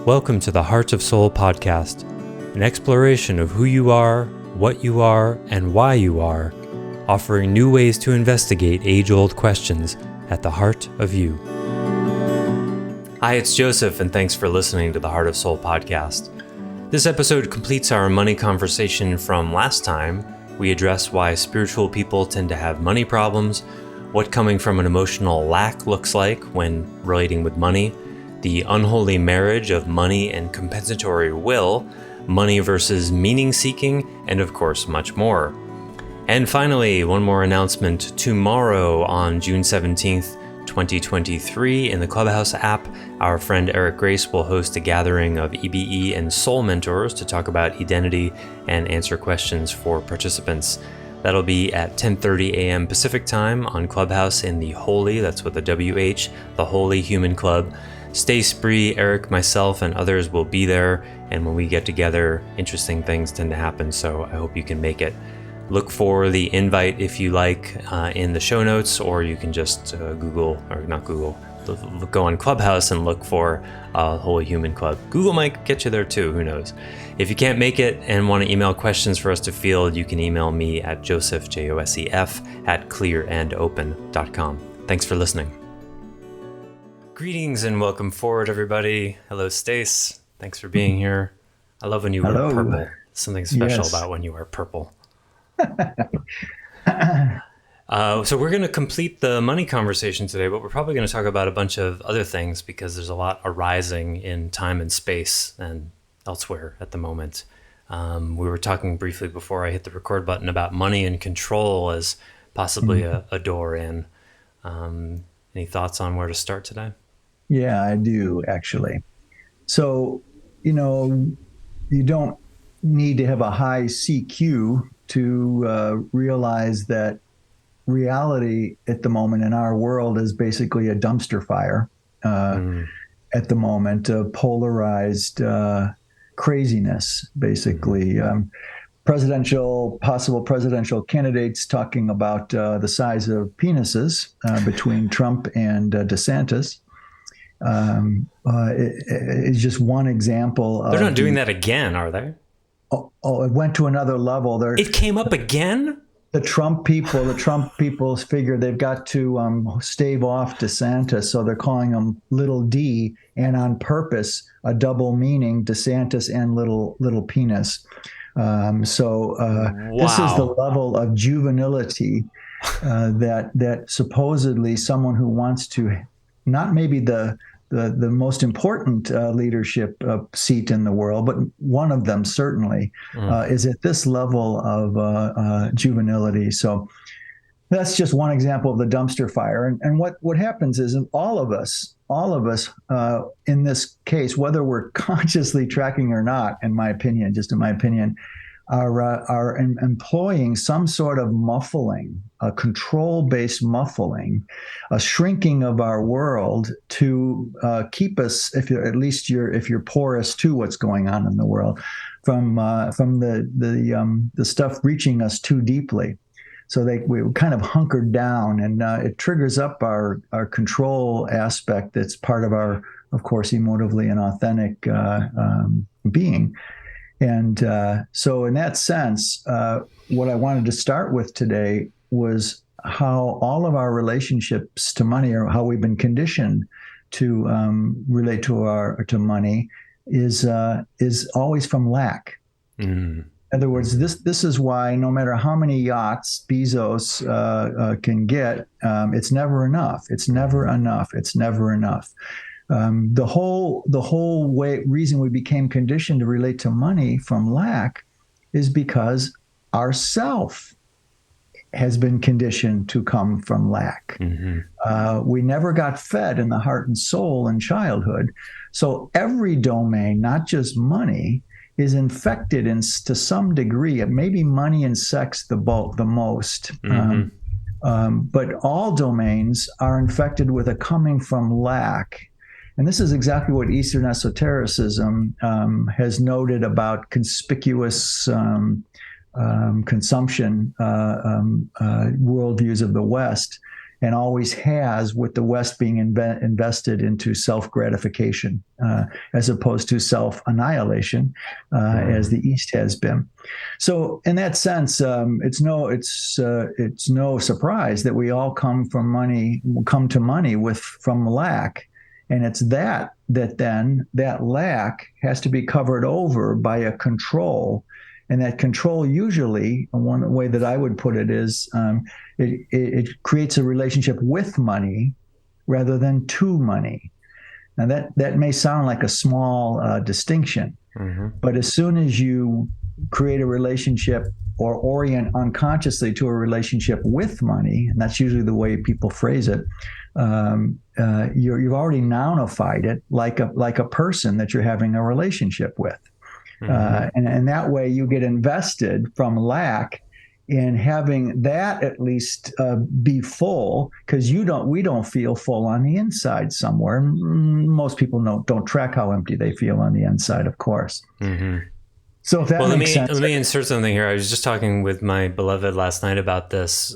Welcome to the Heart of Soul podcast, an exploration of who you are, what you are, and why you are, offering new ways to investigate age-old questions at the heart of you. Hi, it's Joseph, and thanks for listening to the Heart of Soul podcast. This episode completes our money conversation from last time. We address why spiritual people tend to have money problems, what coming from an emotional lack looks like when relating with money, the unholy marriage of money and compensatory will, money versus meaning seeking, and of course much more. And finally, one more announcement. Tomorrow on June 17th, 2023, in the Clubhouse app, our friend Eric Grace will host a gathering of EBE and SelfMentors to talk about Edenity and answer questions for participants. That'll be at 10:30 a.m. Pacific time on Clubhouse in the Holy, that's with the WH, the Holy Human Club. Stace, Brie, Eric, myself, and others will be there, and when we get together, interesting things tend to happen, so I hope you can make it. Look for the invite if you like in the show notes, or you can just go on Clubhouse and look for Holy Human Club. Google might get you there too, who knows. If you can't make it and want to email questions for us to field, you can email me at joseph, Josef, at clearandopen.com. Thanks for listening. Greetings and welcome forward, everybody. Hello, Stace. Thanks for being here. I love when you wear purple. Something special about when you wear purple. So we're going to complete the money conversation today, but we're probably going to talk about a bunch of other things because there's a lot arising in time and space and elsewhere at the moment. We were talking briefly before I hit the record button about money and control as possibly a door in. Any thoughts on where to start today? Yeah, I do, actually. So, you don't need to have a high CQ to realize that reality at the moment in our world is basically a dumpster fire at the moment of polarized craziness, basically. Possible presidential candidates talking about the size of penises between Trump and DeSantis. It's just one example. They're not doing that again, are they? Oh, it went to another level. It came up again? The Trump people figure they've got to stave off DeSantis, so they're calling him Little D, and on purpose, a double meaning, DeSantis and little penis. Wow. This is the level of juvenility that supposedly someone who wants to, not maybe the most important leadership seat in the world, but one of them certainly is at this level of juvenility. So that's just one example of the dumpster fire. And what happens is all of us in this case, whether we're consciously tracking or not, in my opinion, are employing some sort of muffling, a control-based muffling, a shrinking of our world to keep us, if you're porous to what's going on in the world, from the stuff reaching us too deeply. So we kind of hunkered down, and it triggers up our control aspect that's part of our, of course, emotively and authentic being. And so in that sense, what I wanted to start with today was how all of our relationships to money, or how we've been conditioned to relate to money, is always from lack. In other words, this is why no matter how many yachts Bezos can get, it's never enough. It's never enough. It's never enough. The whole reason we became conditioned to relate to money from lack is because our self has been conditioned to come from lack. We never got fed in the heart and soul in childhood. So every domain, not just money, is infected to some degree. Maybe money and sex the most. But all domains are infected with a coming from lack. And this is exactly what Eastern esotericism has noted about conspicuous consumption worldviews of the West, and always has, with the West being invested into self-gratification as opposed to self-annihilation, as the East has been. So, in that sense, it's no surprise that we all come to money from lack, and it's that then that lack has to be covered over by a control. And that control, usually, one way that I would put it is, it creates a relationship with money rather than to money. Now, that may sound like a small distinction, but as soon as you create a relationship or orient unconsciously to a relationship with money, and that's usually the way people phrase it, you've already nounified it like a person that you're having a relationship with. And that way you get invested from lack in having that at least be full, because we don't feel full on the inside somewhere. Most people don't track how empty they feel on the inside, of course. So if that makes sense. Let me insert something here. I was just talking with my beloved last night about this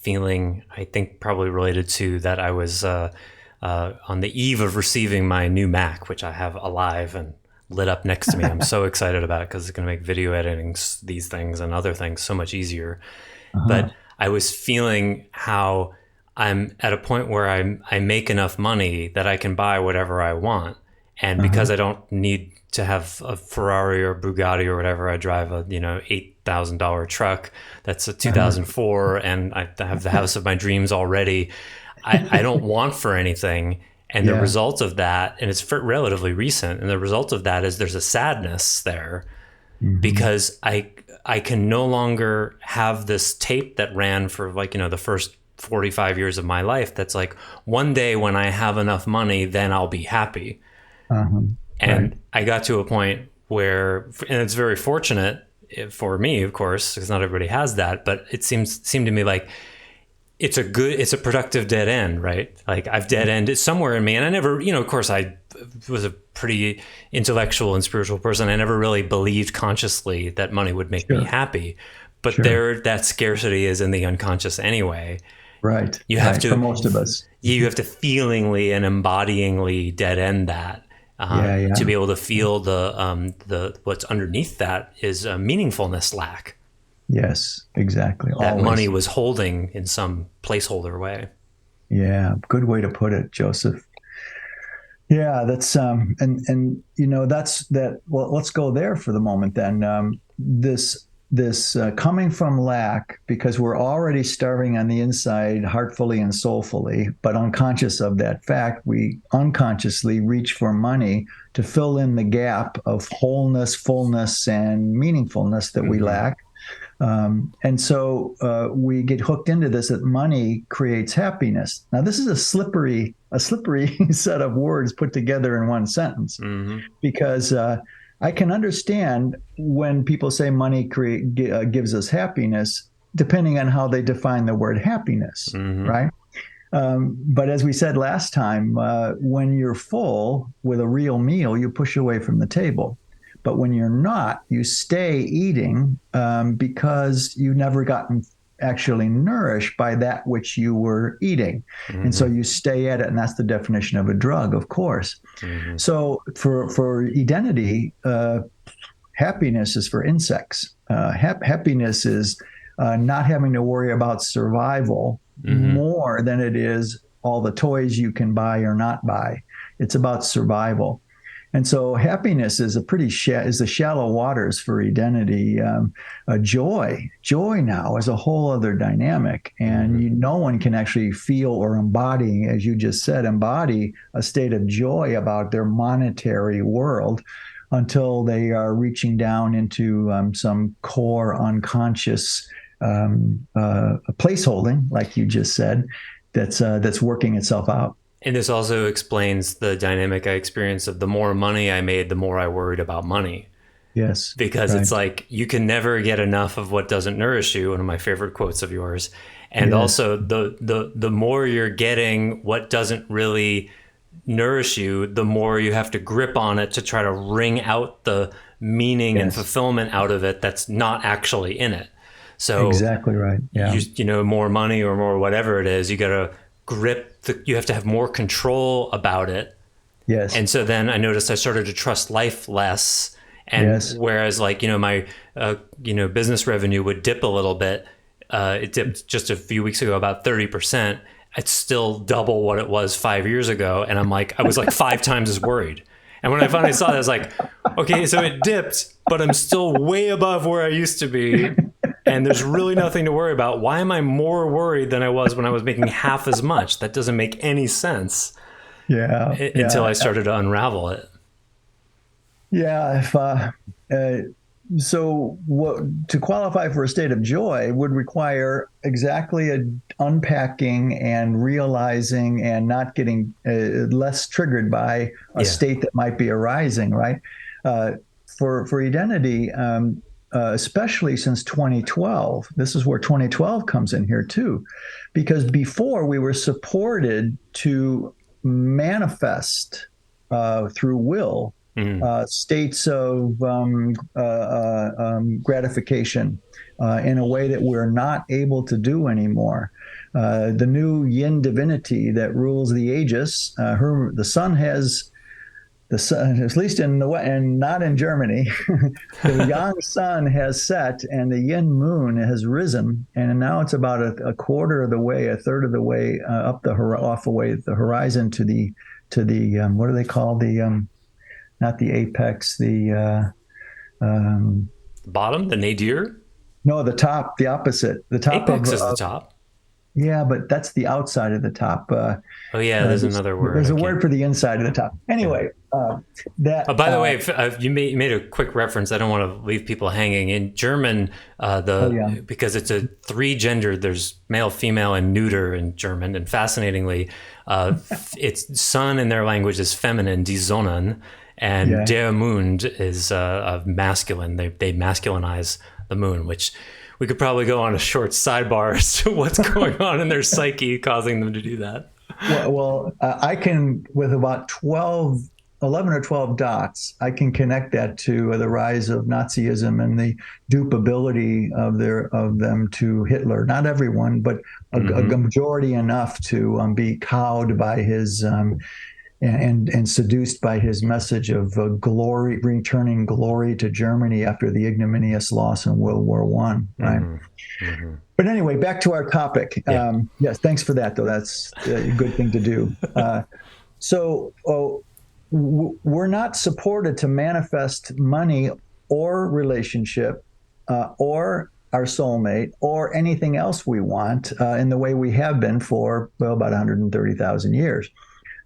feeling, I think probably related to that I was on the eve of receiving my new Mac, which I have alive and lit up next to me. I'm so excited about it because it's going to make video editing these things and other things so much easier. But I was feeling how I'm at a point where I make enough money that I can buy whatever I want. And because I don't need to have a Ferrari or Bugatti or whatever, I drive a $8,000 truck that's a 2004, and I have the house of my dreams already. I don't want for anything. And the result of that, and it's relatively recent, and the result of that is there's a sadness there because I can no longer have this tape that ran for the first 45 years of my life. That's like, one day when I have enough money, then I'll be happy. And I got to a point where, and it's very fortunate for me, of course, because not everybody has that, but it seemed to me like it's a productive dead end, right? Like I've dead ended somewhere in me. And I never, of course I was a pretty intellectual and spiritual person. I never really believed consciously that money would make me happy, but that scarcity is in the unconscious anyway. Right. You have to, for most of us, you have to feelingly and embodyingly dead end that. To be able to feel the what's underneath that is a meaningfulness lack. Yes, exactly. That Always. Money was holding in some placeholder way. Yeah, good way to put it, Joseph. Yeah, that's that's that. Well, let's go there for the moment then. This coming from lack, because we're already starving on the inside, heartfully and soulfully, but unconscious of that fact, we unconsciously reach for money to fill in the gap of wholeness, fullness, and meaningfulness that we lack. And so we get hooked into this, that money creates happiness. Now, this is a slippery set of words put together in one sentence, because I can understand when people say money gives us happiness, depending on how they define the word happiness, right? But as we said last time, when you're full with a real meal, you push away from the table. But when you're not, you stay eating because you've never gotten actually nourished by that which you were eating. And so you stay at it, and that's the definition of a drug, of course. So for Edenity, happiness is for insects. Happiness is not having to worry about survival more than it is all the toys you can buy or not buy. It's about survival. And so happiness is is the shallow waters for Edenity. Joy now is a whole other dynamic, and no one can actually feel or embody, as you just said, a state of joy about their monetary world until they are reaching down into some core unconscious placeholding, like you just said, that's working itself out. And this also explains the dynamic I experienced of the more money I made, the more I worried about money. Yes. Because it's like, you can never get enough of what doesn't nourish you, one of my favorite quotes of yours. And also the more you're getting what doesn't really nourish you, the more you have to grip on it to try to wring out the meaning and fulfillment out of it that's not actually in it. So exactly right. Yeah. you know, more money or more whatever it is, you got to you have to have more control about it. Yes. And so then I noticed I started to trust life less. And Yes. whereas like, you know, my, business revenue would dip a little bit. It dipped just a few weeks ago, about 30%. It's still double what it was 5 years ago. And I was like 5 times as worried. And when I finally saw that, I was like, okay, so it dipped, but I'm still way above where I used to be. And there's really nothing to worry about. Why am I more worried than I was when I was making half as much? That doesn't make any sense. Yeah. Until Yeah. I started to unravel it. Yeah. So what to qualify for a state of joy would require exactly a unpacking and realizing and not getting less triggered by a state that might be arising, right? For Edenity, especially since 2012, this is where 2012 comes in here too, because before we were supported to manifest through will states of gratification in a way that we're not able to do anymore. The new yin divinity that rules the aegis, the sun has the sun, at least in the way, and not in Germany, the yang sun has set and the yin moon has risen, and now it's about a quarter of the way, a third of the way off away the horizon to the what do they call the not the apex, bottom, the nadir? no, the top, the opposite, the top apex is the top. Yeah, but that's the outside of the top. Oh yeah, there's another word. There's a word for the inside of the top. Anyway, that. By the way, you made a quick reference. I don't want to leave people hanging. In German, because it's a 3-gender. There's male, female, and neuter in German. And fascinatingly, it's sun in their language is feminine, die Sonne, and der Mond is masculine. They masculinize the moon, which we could probably go on a short sidebar as to what's going on in their psyche causing them to do that. Well, I can, with about 11 or 12 dots, I can connect that to the rise of Nazism and the dupability of them to Hitler. Not everyone, but a majority enough to be cowed by his and seduced by his message of glory, returning glory to Germany after the ignominious loss in World War I. Right. But anyway, back to our topic. Yes, thanks for that, though. That's a good thing to do. We're not supported to manifest money or relationship or our soulmate or anything else we want in the way we have been for, about 130,000 years.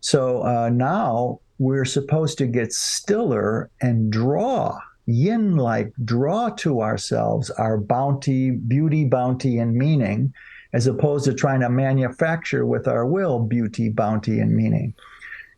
So now we're supposed to get stiller and draw, yin-like, draw to ourselves our bounty, beauty, bounty, and meaning, as opposed to trying to manufacture with our will beauty, bounty, and meaning.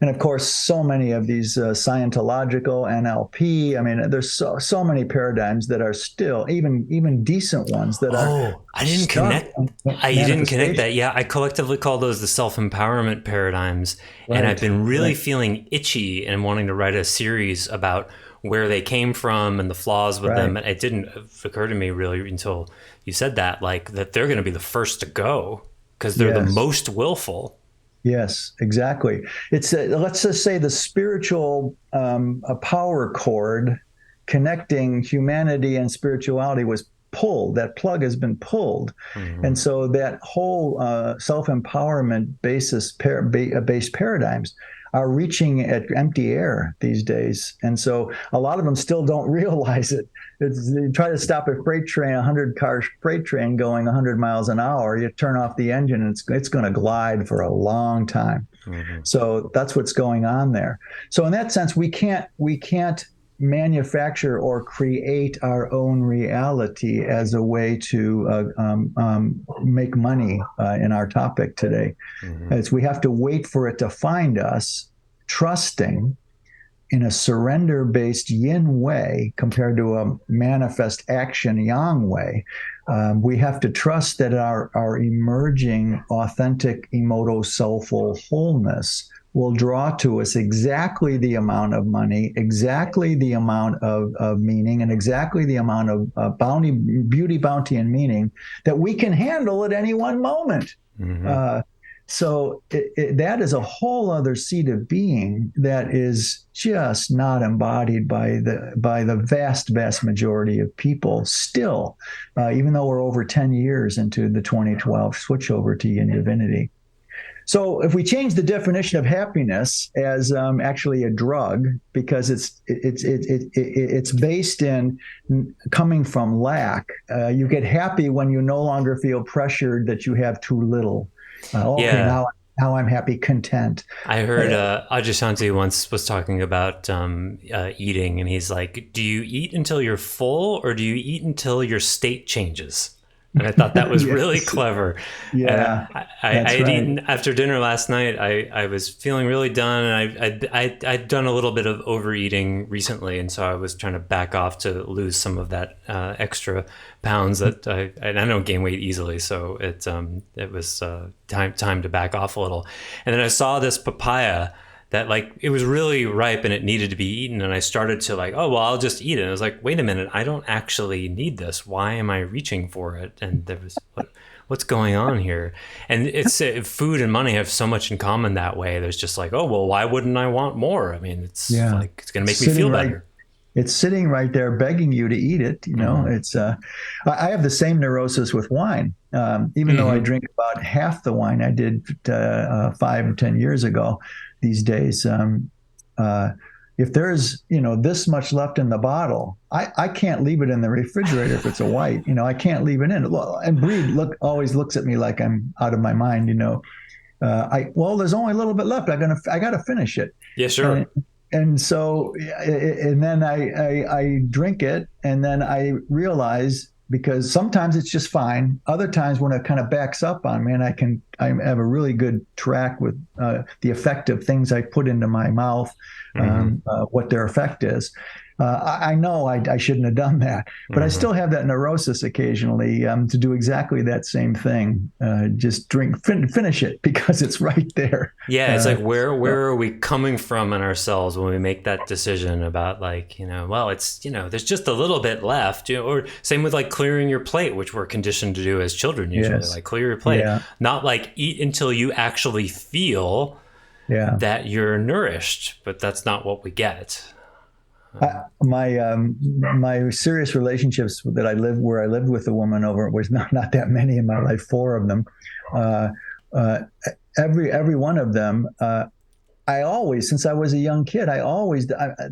And of course, so many of these Scientological, NLP, I mean, there's so many paradigms that are still, even decent ones that are. Oh, I didn't connect. You didn't connect that. Yeah, I collectively call those the self-empowerment paradigms. Right. And I've been really feeling itchy and wanting to write a series about where they came from and the flaws with them. And it didn't occur to me really until you said that, like that they're going to be the first to go because they're the most willful. Yes, exactly. It's let's just say the spiritual a power cord connecting humanity and spirituality was pulled. That plug has been pulled, and so that whole self-empowerment based paradigms are reaching at empty air these days, and so a lot of them still don't realize it. You try to stop a freight train, 100-car freight train going 100 miles an hour, you turn off the engine and it's going to glide for a long time. So that's what's going on there. So in that sense, we can't manufacture or create our own reality as a way to make money in our topic today. We have to wait for it to find us, trusting in a surrender-based yin way compared to a manifest action yang way. We have to trust that our emerging authentic emoto soulful wholeness will draw to us exactly the amount of money, exactly the amount of meaning, and exactly the amount of beauty, bounty, and meaning that we can handle at any one moment. Mm-hmm. So that is a whole other seat of being that is just not embodied by the vast majority of people still, even though we're over 10 years into the 2012 switchover to yin divinity. So if we change the definition of happiness as actually a drug, because it's based in coming from lack, you get happy when you no longer feel pressured that you have too little. Okay, Yeah. now I'm happy, content. I heard Adyashanti once was talking about eating, and he's like, do you eat until you're full, or do you eat until your state changes? And I thought that was Yes. really clever. Yeah, I that's had right. eaten after dinner last night. I was feeling really done, and I'd done a little bit of overeating recently, and so I was trying to back off to lose some of that extra pounds that I don't gain weight easily. So it was time to back off a little. And then I saw this papaya that like it was really ripe and it needed to be eaten, and I started to like, oh well, I'll just eat it. And I was like, wait a minute, I don't actually need this. Why am I reaching for it? And there was what's going on here? And it's food and money have so much in common that way. There's just like, oh well, why wouldn't I want more? I mean, it's like it's gonna make me feel better. It's sitting right there begging you to eat it. You know, it's. I have the same neurosis with wine. Even though I drink about half the wine I did 5 or 10 years ago, these days, if there's this much left in the bottle, I can't leave it in the refrigerator if it's a white. I can't leave it in. And Brie always looks at me like I'm out of my mind. Well, there's only a little bit left. I gotta finish it. Yeah, sure. And so, and then I drink it, and then I realize, because sometimes it's just fine. Other times when it kind of backs up on me, and I have a really good track with the effect of things I put into my mouth, what their effect is. I know I shouldn't have done that, but I still have that neurosis occasionally to do exactly that same thing. Just finish it because it's right there. Yeah, it's like where are we coming from in ourselves when we make that decision about like, well, it's, there's just a little bit left, or same with like clearing your plate, which we're conditioned to do as children usually, like clear your plate, not like eat until you actually feel that you're nourished, but that's not what we get. My serious relationships that where I lived with a woman over, was not that many in my life, 4 of them. Every one of them, I always, since I was a young kid,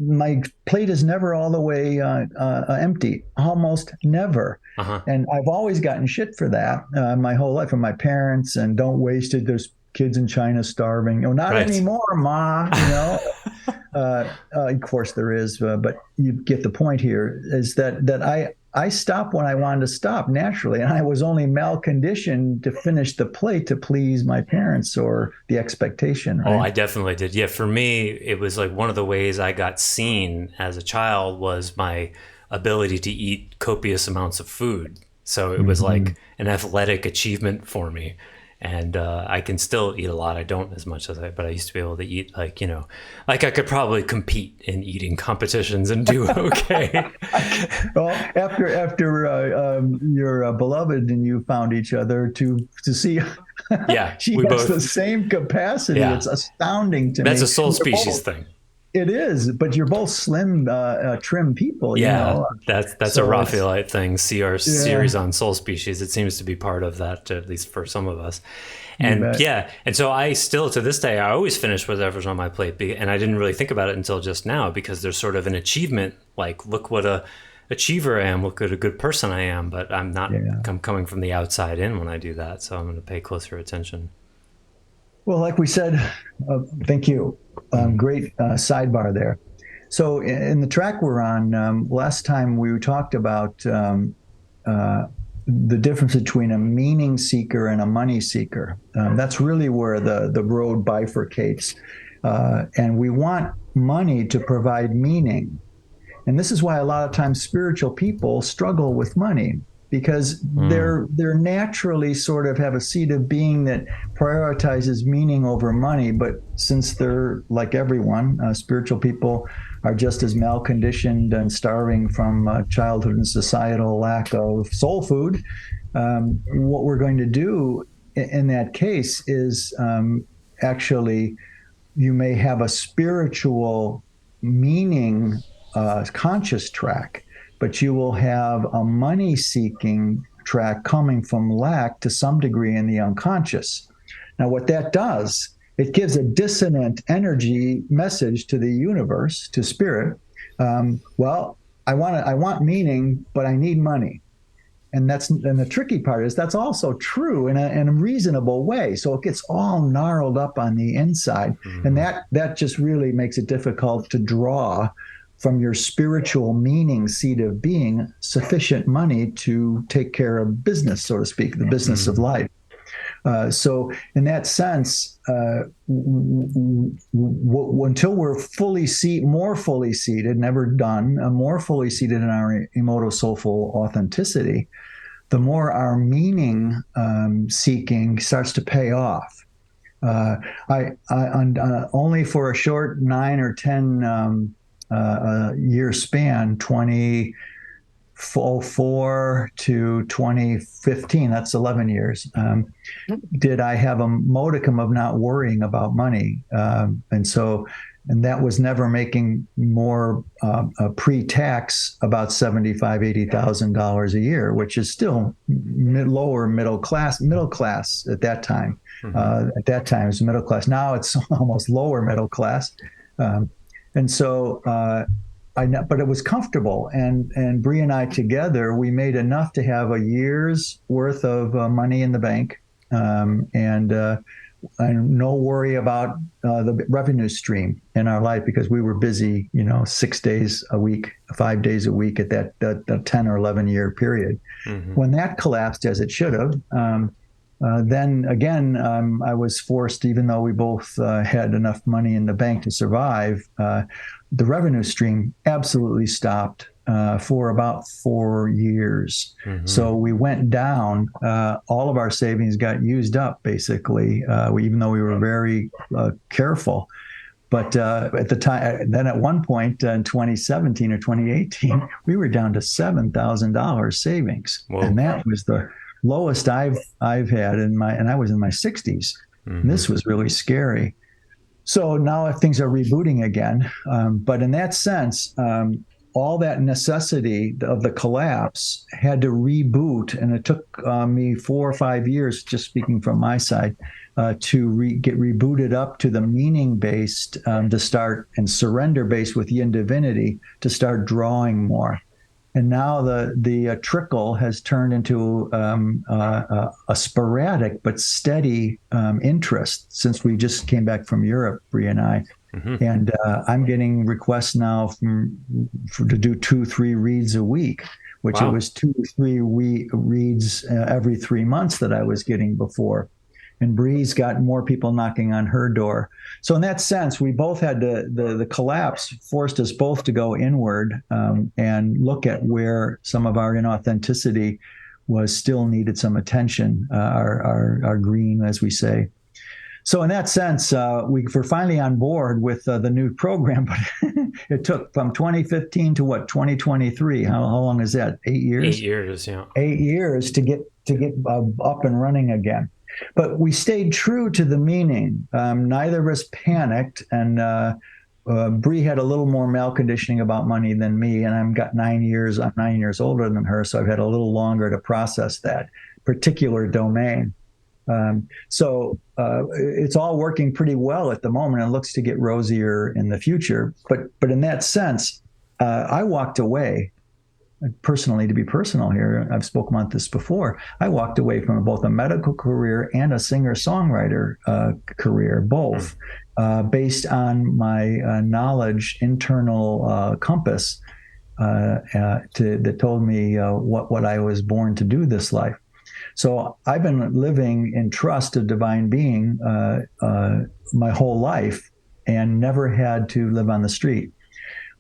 my plate is never all the way empty, almost never. And I've always gotten shit for that my whole life from my parents, and don't waste it. There's kids in China starving. Not anymore, Ma. Of course there is, but you get the point here, is that I stopped when I wanted to stop naturally, and I was only malconditioned to finish the plate to please my parents or the expectation. Right? Oh, I definitely did. Yeah, for me, it was like one of the ways I got seen as a child was my ability to eat copious amounts of food. So it was like an athletic achievement for me. And I can still eat a lot. I don't as much but I used to be able to eat like I could probably compete in eating competitions and do okay. Well, after your beloved and you found each other to see, she has the same capacity. It's astounding to me. That's a soul species thing. It is, but you're both slim, trim people. That's a Raphaelite thing. See our series on soul species. It seems to be part of that, at least for some of us. And and so I still, to this day, I always finish whatever's on my plate. And I didn't really think about it until just now, because there's sort of an achievement, like, look what a achiever I am, look what a good person I am. But I'm not, I'm coming from the outside in when I do that. So I'm going to pay closer attention. Well, like we said, thank you. Great sidebar there. So in the track we're on, last time we talked about the difference between a meaning seeker and a money seeker. That's really where the road bifurcates. And we want money to provide meaning. And this is why a lot of times spiritual people struggle with money. because they're naturally sort of have a seed of being that prioritizes meaning over money. But since they're like everyone, spiritual people are just as malconditioned and starving from childhood and societal lack of soul food. What we're going to do in that case is actually, you may have a spiritual meaning conscious track, but you will have a money seeking track coming from lack to some degree in the unconscious. Now, what that does, it gives a dissonant energy message to the universe, to spirit. Well, I want meaning, but I need money. And the tricky part is that's also true in a reasonable way. So it gets all gnarled up on the inside. And that just really makes it difficult to draw from your spiritual meaning seed of being sufficient money to take care of business, so to speak, the business of life. So in that sense, until we're more fully seated, never done, more fully seated in our emotive soulful authenticity, the more our meaning seeking starts to pay off. Only for a short 9 or 10 year span, 2004 to 2015, that's 11 years, did I have a modicum of not worrying about money. And that was never making more pre-tax about $75,000, $80,000 a year, which is still lower middle class at that time. At that time, it was middle class. Now it's almost lower middle class. But it was comfortable. And Brie and I together, we made enough to have a year's worth of money in the bank. And no worry about the revenue stream in our life, because we were busy, 6 days a week, 5 days a week at that 10 or 11 year period. When that collapsed, as it should have, then again, I was forced, even though we both had enough money in the bank to survive, the revenue stream absolutely stopped for about 4 years. So we went down. All of our savings got used up, basically, even though we were very careful. But at the time, then at one point in 2017 or 2018, we were down to $7,000 savings. Whoa. And that was the lowest I've had and I was in my 60s. And this was really scary. So now things are rebooting again. But in that sense, all that necessity of the collapse had to reboot, and it took me 4 or 5 years, just speaking from my side, to get rebooted up to the meaning-based, to start, and surrender-based with yin divinity, to start drawing more. And now the trickle has turned into a sporadic but steady interest since we just came back from Europe, Brie and I. And I'm getting requests now to do 2-3 reads a week, which It was 2-3 reads every 3 months that I was getting before. And Brie's got more people knocking on her door. So in that sense, we both had the collapse forced us both to go inward and look at where some of our inauthenticity was still needed some attention, our green, as we say. So in that sense, we're finally on board with the new program, but it took from 2015 to 2023. How long is that? 8 years? 8 years, yeah. 8 years to get up and running again. But we stayed true to the meaning. Neither of us panicked, and Brie had a little more malconditioning about money than me, and I'm 9 years older than her, so I've had a little longer to process that particular domain. So it's all working pretty well at the moment. It looks to get rosier in the future. But in that sense, I walked away personally, to be personal here. I've spoken about this before. I walked away from both a medical career and a singer-songwriter career, both based on my knowledge, internal compass that told me what I was born to do this life. So I've been living in trust of divine being my whole life and never had to live on the street.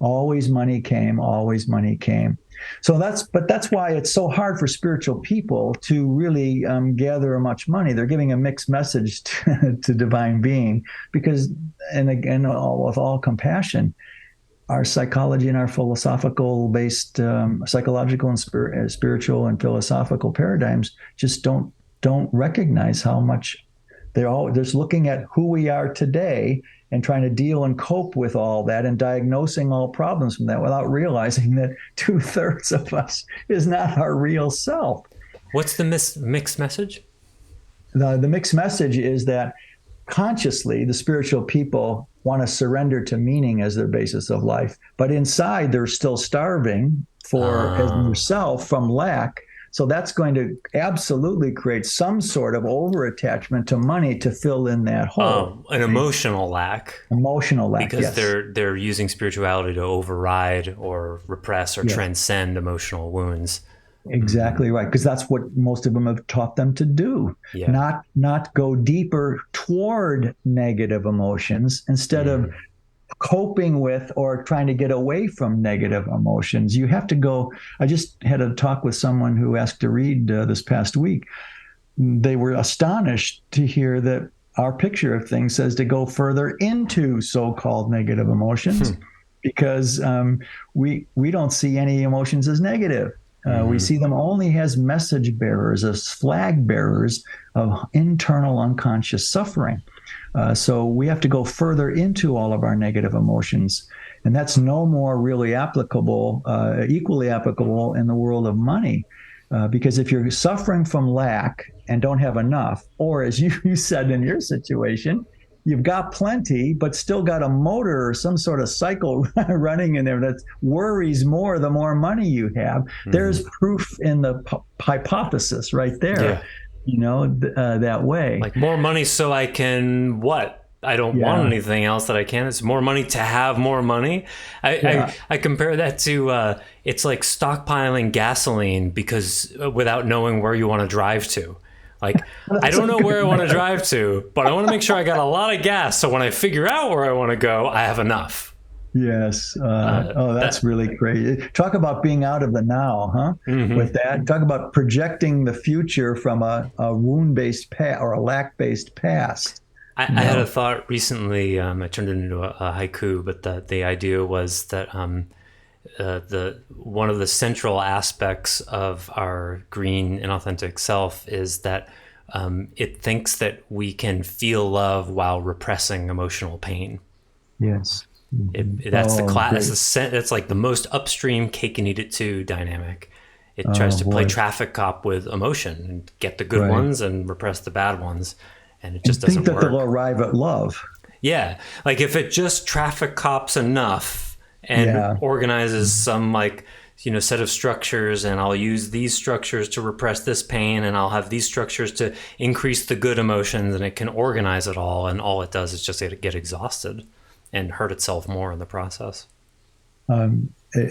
Always money came, always money came. But that's why it's so hard for spiritual people to really gather much money. They're giving a mixed message to divine being because, and again, with all compassion, our psychology and our philosophical based, psychological and spiritual and philosophical paradigms just don't recognize how much they're just looking at who we are today and trying to deal and cope with all that and diagnosing all problems from that without realizing that 2/3 of us is not our real self. What's the mixed message? The mixed message is that consciously the spiritual people want to surrender to meaning as their basis of life, but inside they're still starving for as yourself from lack. So that's going to absolutely create some sort of over-attachment to money to fill in that hole. An emotional lack. Emotional lack, because yes. they're using spirituality to override or repress or transcend emotional wounds. Exactly right, because that's what most of them have taught them to do. Yeah. Not go deeper toward negative emotions instead of coping with or trying to get away from negative emotions. You have to go. I just had a talk with someone who asked to read this past week. They were astonished to hear that our picture of things says to go further into so-called negative emotions because we don't see any emotions as negative. We see them only as message bearers, as flag bearers of internal unconscious suffering. So we have to go further into all of our negative emotions. And that's no more really applicable, equally applicable in the world of money. Because if you're suffering from lack and don't have enough, or as you said in your situation, you've got plenty, but still got a motor or some sort of cycle running in there that worries more the more money you have. There's proof in the hypothesis right there. Yeah. That way. Like more money so I can what? I don't want anything else that I can. It's more money to have more money. I compare that to, it's like stockpiling gasoline because without knowing where you want to drive to. Like, I don't know where I want to drive to, but I want to make sure I got a lot of gas. So when I figure out where I want to go, I have enough. Yes. That's really great. Talk about being out of the now, huh? With that, talk about projecting the future from a wound-based past or a lack-based past. I had a thought recently. I turned it into a haiku, but the idea was that one of the central aspects of our green and authentic self is that it thinks that we can feel love while repressing emotional pain. Yes. That's like the most upstream cake and eat it too dynamic. It tries to play traffic cop with emotion and get the good ones and repress the bad ones, and it just doesn't work. Think that they'll arrive at love. Yeah, like if it just traffic cops enough and organizes some set of structures, and I'll use these structures to repress this pain, and I'll have these structures to increase the good emotions, and it can organize it all, and all it does is just get exhausted and hurt itself more in the process.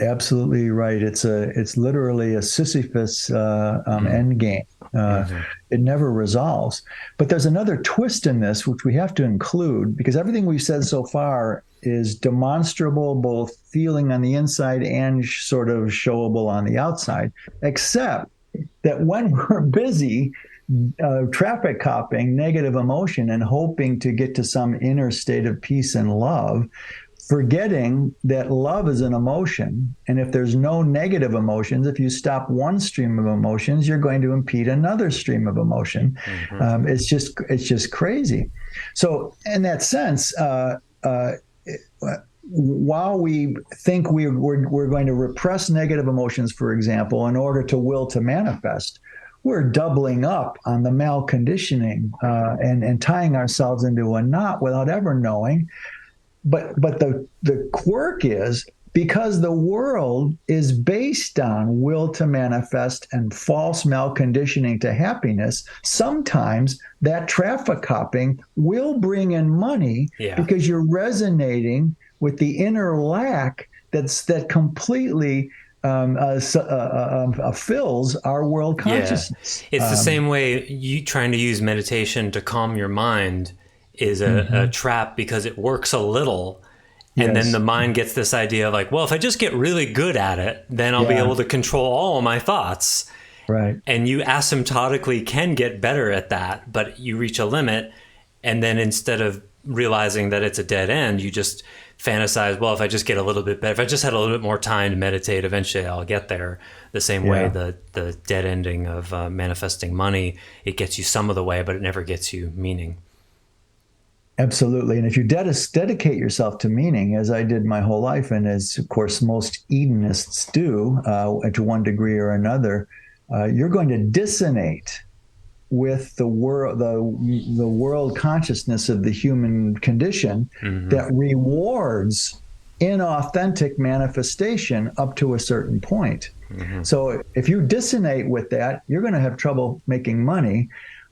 Absolutely right. It's literally a Sisyphus end game. It never resolves. But there's another twist in this, which we have to include, because everything we've said so far is demonstrable, both feeling on the inside and sort of showable on the outside, except that when we're busy traffic copying negative emotion and hoping to get to some inner state of peace and love, forgetting that love is an emotion, and if there's no negative emotions, if you stop one stream of emotions, you're going to impede another stream of emotion. It's just crazy. So in that sense, while we think we're going to repress negative emotions, for example, in order to will to manifest, we're doubling up on the malconditioning and tying ourselves into a knot without ever knowing. But the quirk is, because the world is based on will to manifest and false malconditioning to happiness, sometimes that traffic copping will bring in money because you're resonating with the inner lack that completely fills our world consciousness. It's the same way you trying to use meditation to calm your mind is a trap, because it works a little And then Yes. the mind gets this idea of like, well, if I just get really good at it, then I'll be Yeah. able to control all of my thoughts. Right. And you asymptotically can get better at that, but you reach a limit. And then instead of realizing that it's a dead end, you just fantasize, well, if I just get a little bit better, if I just had a little bit more time to meditate, eventually I'll get there. The same way the dead ending of manifesting money, it gets you some of the way, but it never gets you meaning. Absolutely. And if you dedicate yourself to meaning, as I did my whole life, and as of course most Edenists do, to one degree or another, you're going to dissonate with the world, the world consciousness of the human condition that rewards inauthentic manifestation up to a certain point. So if you dissonate with that, you're going to have trouble making money.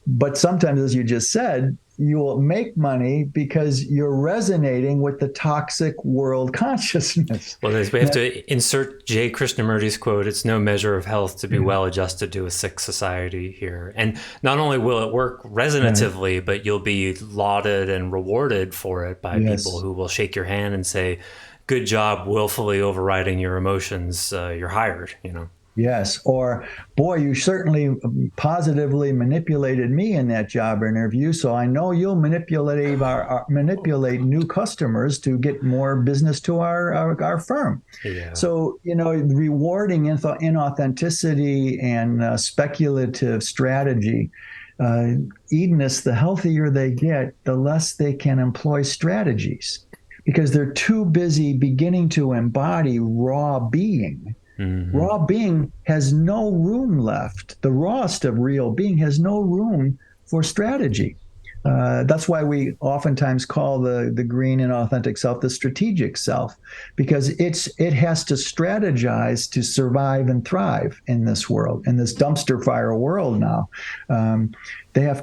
But sometimes, as you just said, you will make money because you're resonating with the toxic world consciousness. Well, we have to insert J. Krishnamurti's quote, "It's no measure of health to be well adjusted to a sick society" here. And not only will it work resonatively, but you'll be lauded and rewarded for it by people who will shake your hand and say, good job willfully overriding your emotions. You're hired, you know. Yes. Or, boy, you certainly positively manipulated me in that job interview, so I know you'll manipulate new customers to get more business to our firm. Yeah. So, rewarding inauthenticity and speculative strategy. Hedonists, the healthier they get, the less they can employ strategies because they're too busy beginning to embody raw being. Raw being has no room left. The rawest of real being has no room for strategy. That's why we oftentimes call the green and authentic self the strategic self, because it has to strategize to survive and thrive in this world, in this dumpster fire world now. It has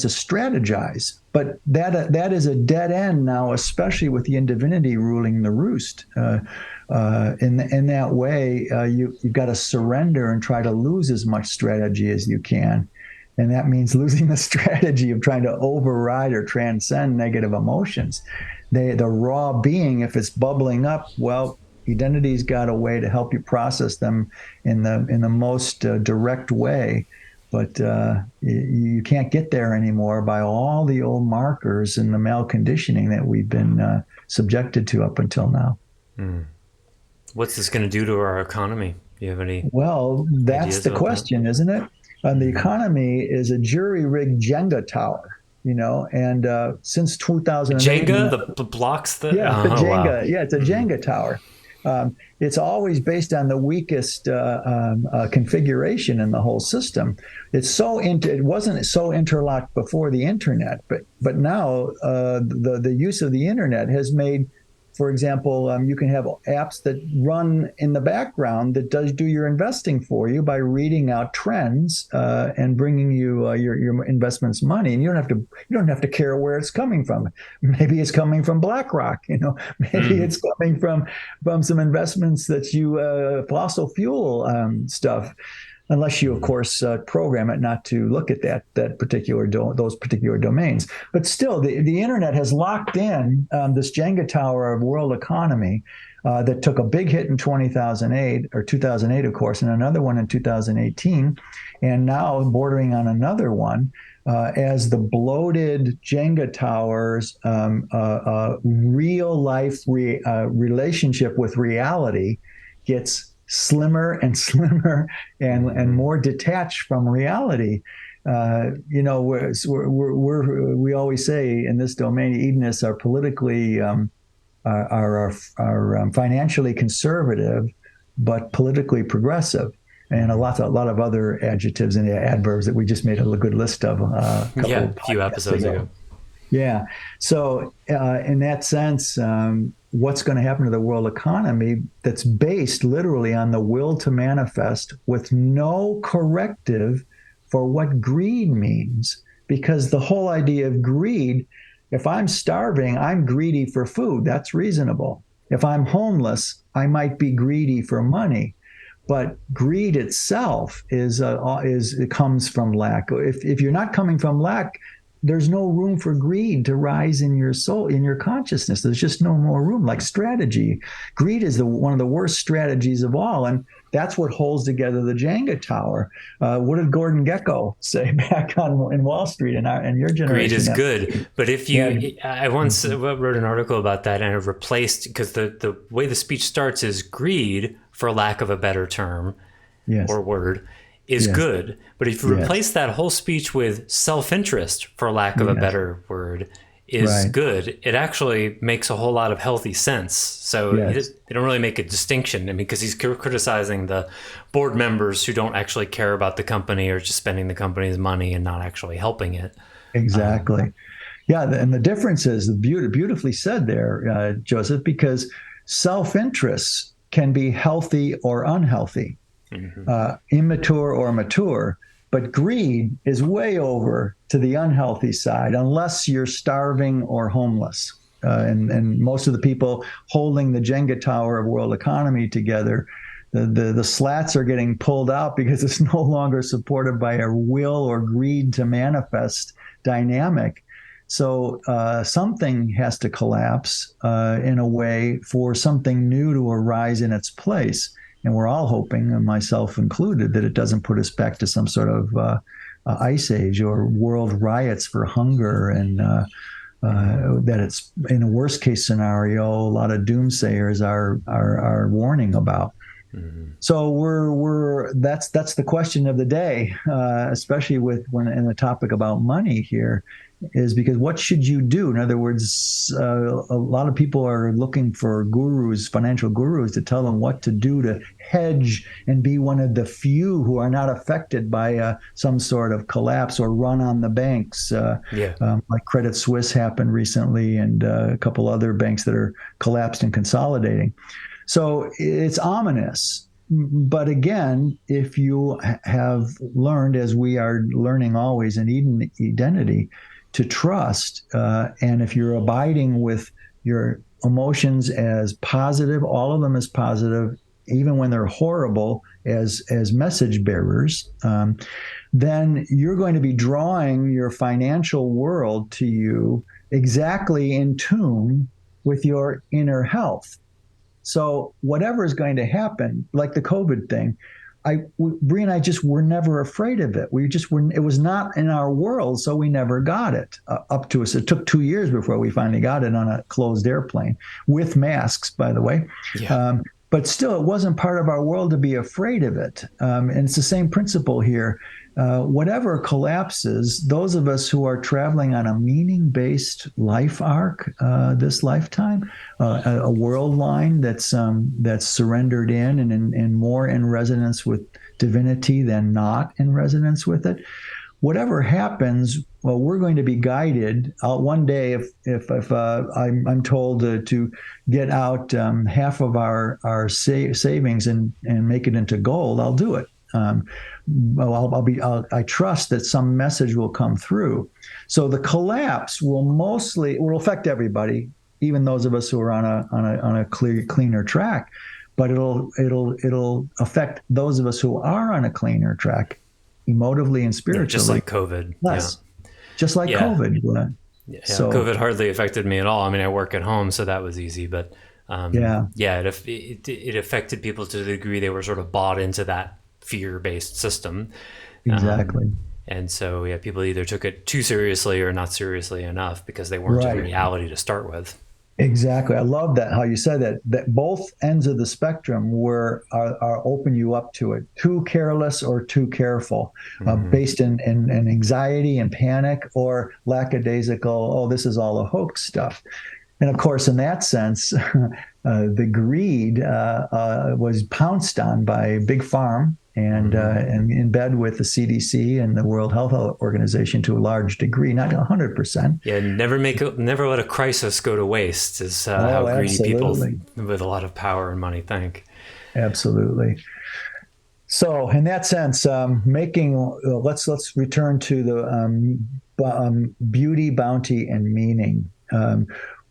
to strategize, but that is a dead end now, especially with the indivinity ruling the roost. In that way, you've got to surrender and try to lose as much strategy as you can. And that means losing the strategy of trying to override or transcend negative emotions. The raw being, if it's bubbling up, well, Edenity's got a way to help you process them in the most direct way. But you can't get there anymore by all the old markers and the malconditioning that we've been subjected to up until now. What's this going to do to our economy? Do you have any? Well, that's the question, isn't it? The economy is a jury-rigged Jenga tower, and since 2008... Jenga? The blocks? The Jenga. Wow. Yeah, it's a Jenga tower. It's always based on the weakest configuration in the whole system. It wasn't so interlocked before the internet, but now the use of the internet has made, for example, you can have apps that run in the background that do your investing for you by reading out trends and bringing you your investments money, and you don't have to care where it's coming from. Maybe it's coming from BlackRock, maybe it's coming from some investments that you fossil fuel stuff. Unless you, of course, program it not to look at those particular domains. But still, the internet has locked in this Jenga tower of world economy that took a big hit in 2008, of course, and another one in 2018, and now bordering on another one. As the bloated Jenga towers, real life relationship with reality gets slimmer and slimmer and more detached from reality. We always say in this domain, Edenists are politically are financially conservative, but politically progressive, and a lot of other adjectives and adverbs that we just made a good list of a few episodes ago. Yeah. So in that sense, what's going to happen to the world economy that's based literally on the will to manifest with no corrective for what greed means? Because the whole idea of greed, if I'm starving, I'm greedy for food. That's reasonable. If I'm homeless, I might be greedy for money. But greed itself it comes from lack. If you're not coming from lack, there's no room for greed to rise in your soul, in your consciousness. There's just no more room. Like strategy, greed is one of the worst strategies of all, and that's what holds together the Jenga Tower. What did Gordon Gekko say back in Wall Street in your generation? Greed is good, but if you, I once wrote an article about that, and it replaced, because the way the speech starts is greed, for lack of a better term, or word, is good. But if you replace that whole speech with self-interest, for lack of a better word, is good, it actually makes a whole lot of healthy sense. So they don't really make a distinction. I mean, because he's criticizing the board members who don't actually care about the company or just spending the company's money and not actually helping it. Exactly. And the difference is beautifully said there, Joseph, because self-interest can be healthy or unhealthy, immature or mature. But greed is way over to the unhealthy side, unless you're starving or homeless. And most of the people holding the Jenga Tower of world economy together, the slats are getting pulled out because it's no longer supported by a will or greed to manifest dynamic. So something has to collapse in a way for something new to arise in its place. And we're all hoping, and myself included, that it doesn't put us back to some sort of ice age or world riots for hunger, and that it's, in a worst case scenario, a lot of doomsayers are warning about. So that's the question of the day, especially when in the topic about money here, is because what should you do? In other words, a lot of people are looking for gurus, financial gurus, to tell them what to do to hedge and be one of the few who are not affected by some sort of collapse or run on the banks. Like Credit Suisse happened recently, and a couple other banks that are collapsed and consolidating. So it's ominous. But again, if you have learned, as we are learning always in Edenity, to trust, and if you're abiding with your emotions as positive, all of them as positive, even when they're horrible, as message bearers, then you're going to be drawing your financial world to you exactly in tune with your inner health. So whatever is going to happen, like the COVID thing, Brie and I just were never afraid of it. It was not in our world, so we never got it up to us. It took 2 years before we finally got it on a closed airplane with masks, by the way. But still, it wasn't part of our world to be afraid of it. And it's the same principle here. Whatever collapses, those of us who are traveling on a meaning-based life arc this lifetime, a world line that's surrendered in and more in resonance with divinity than not in resonance with it, whatever happens, well, we're going to be guided. One day, if I'm told to get out half of our savings and make it into gold, I'll do it. I trust that some message will come through. So the collapse will affect everybody, even those of us who are on a cleaner track. But it'll affect those of us who are on a cleaner track, emotively and spiritually. Just like COVID. Just like COVID. So COVID hardly affected me at all. I mean, I work at home, so that was easy. But it affected people to the degree they were sort of bought into that fear-based system. Exactly. And so, people either took it too seriously or not seriously enough because they weren't in reality to start with. Exactly. I love that, how you said that both ends of the spectrum are open you up to it. Too careless or too careful, based in anxiety and panic, or lackadaisical, oh, this is all a hoax stuff. And of course, in that sense, the greed was pounced on by Big Farm and in bed with the CDC and the World Health Organization to a large degree, not 100%. Yeah, never let a crisis go to waste is how greedy people with a lot of power and money think. Absolutely. So in that sense, let's return to the beauty, bounty, and meaning.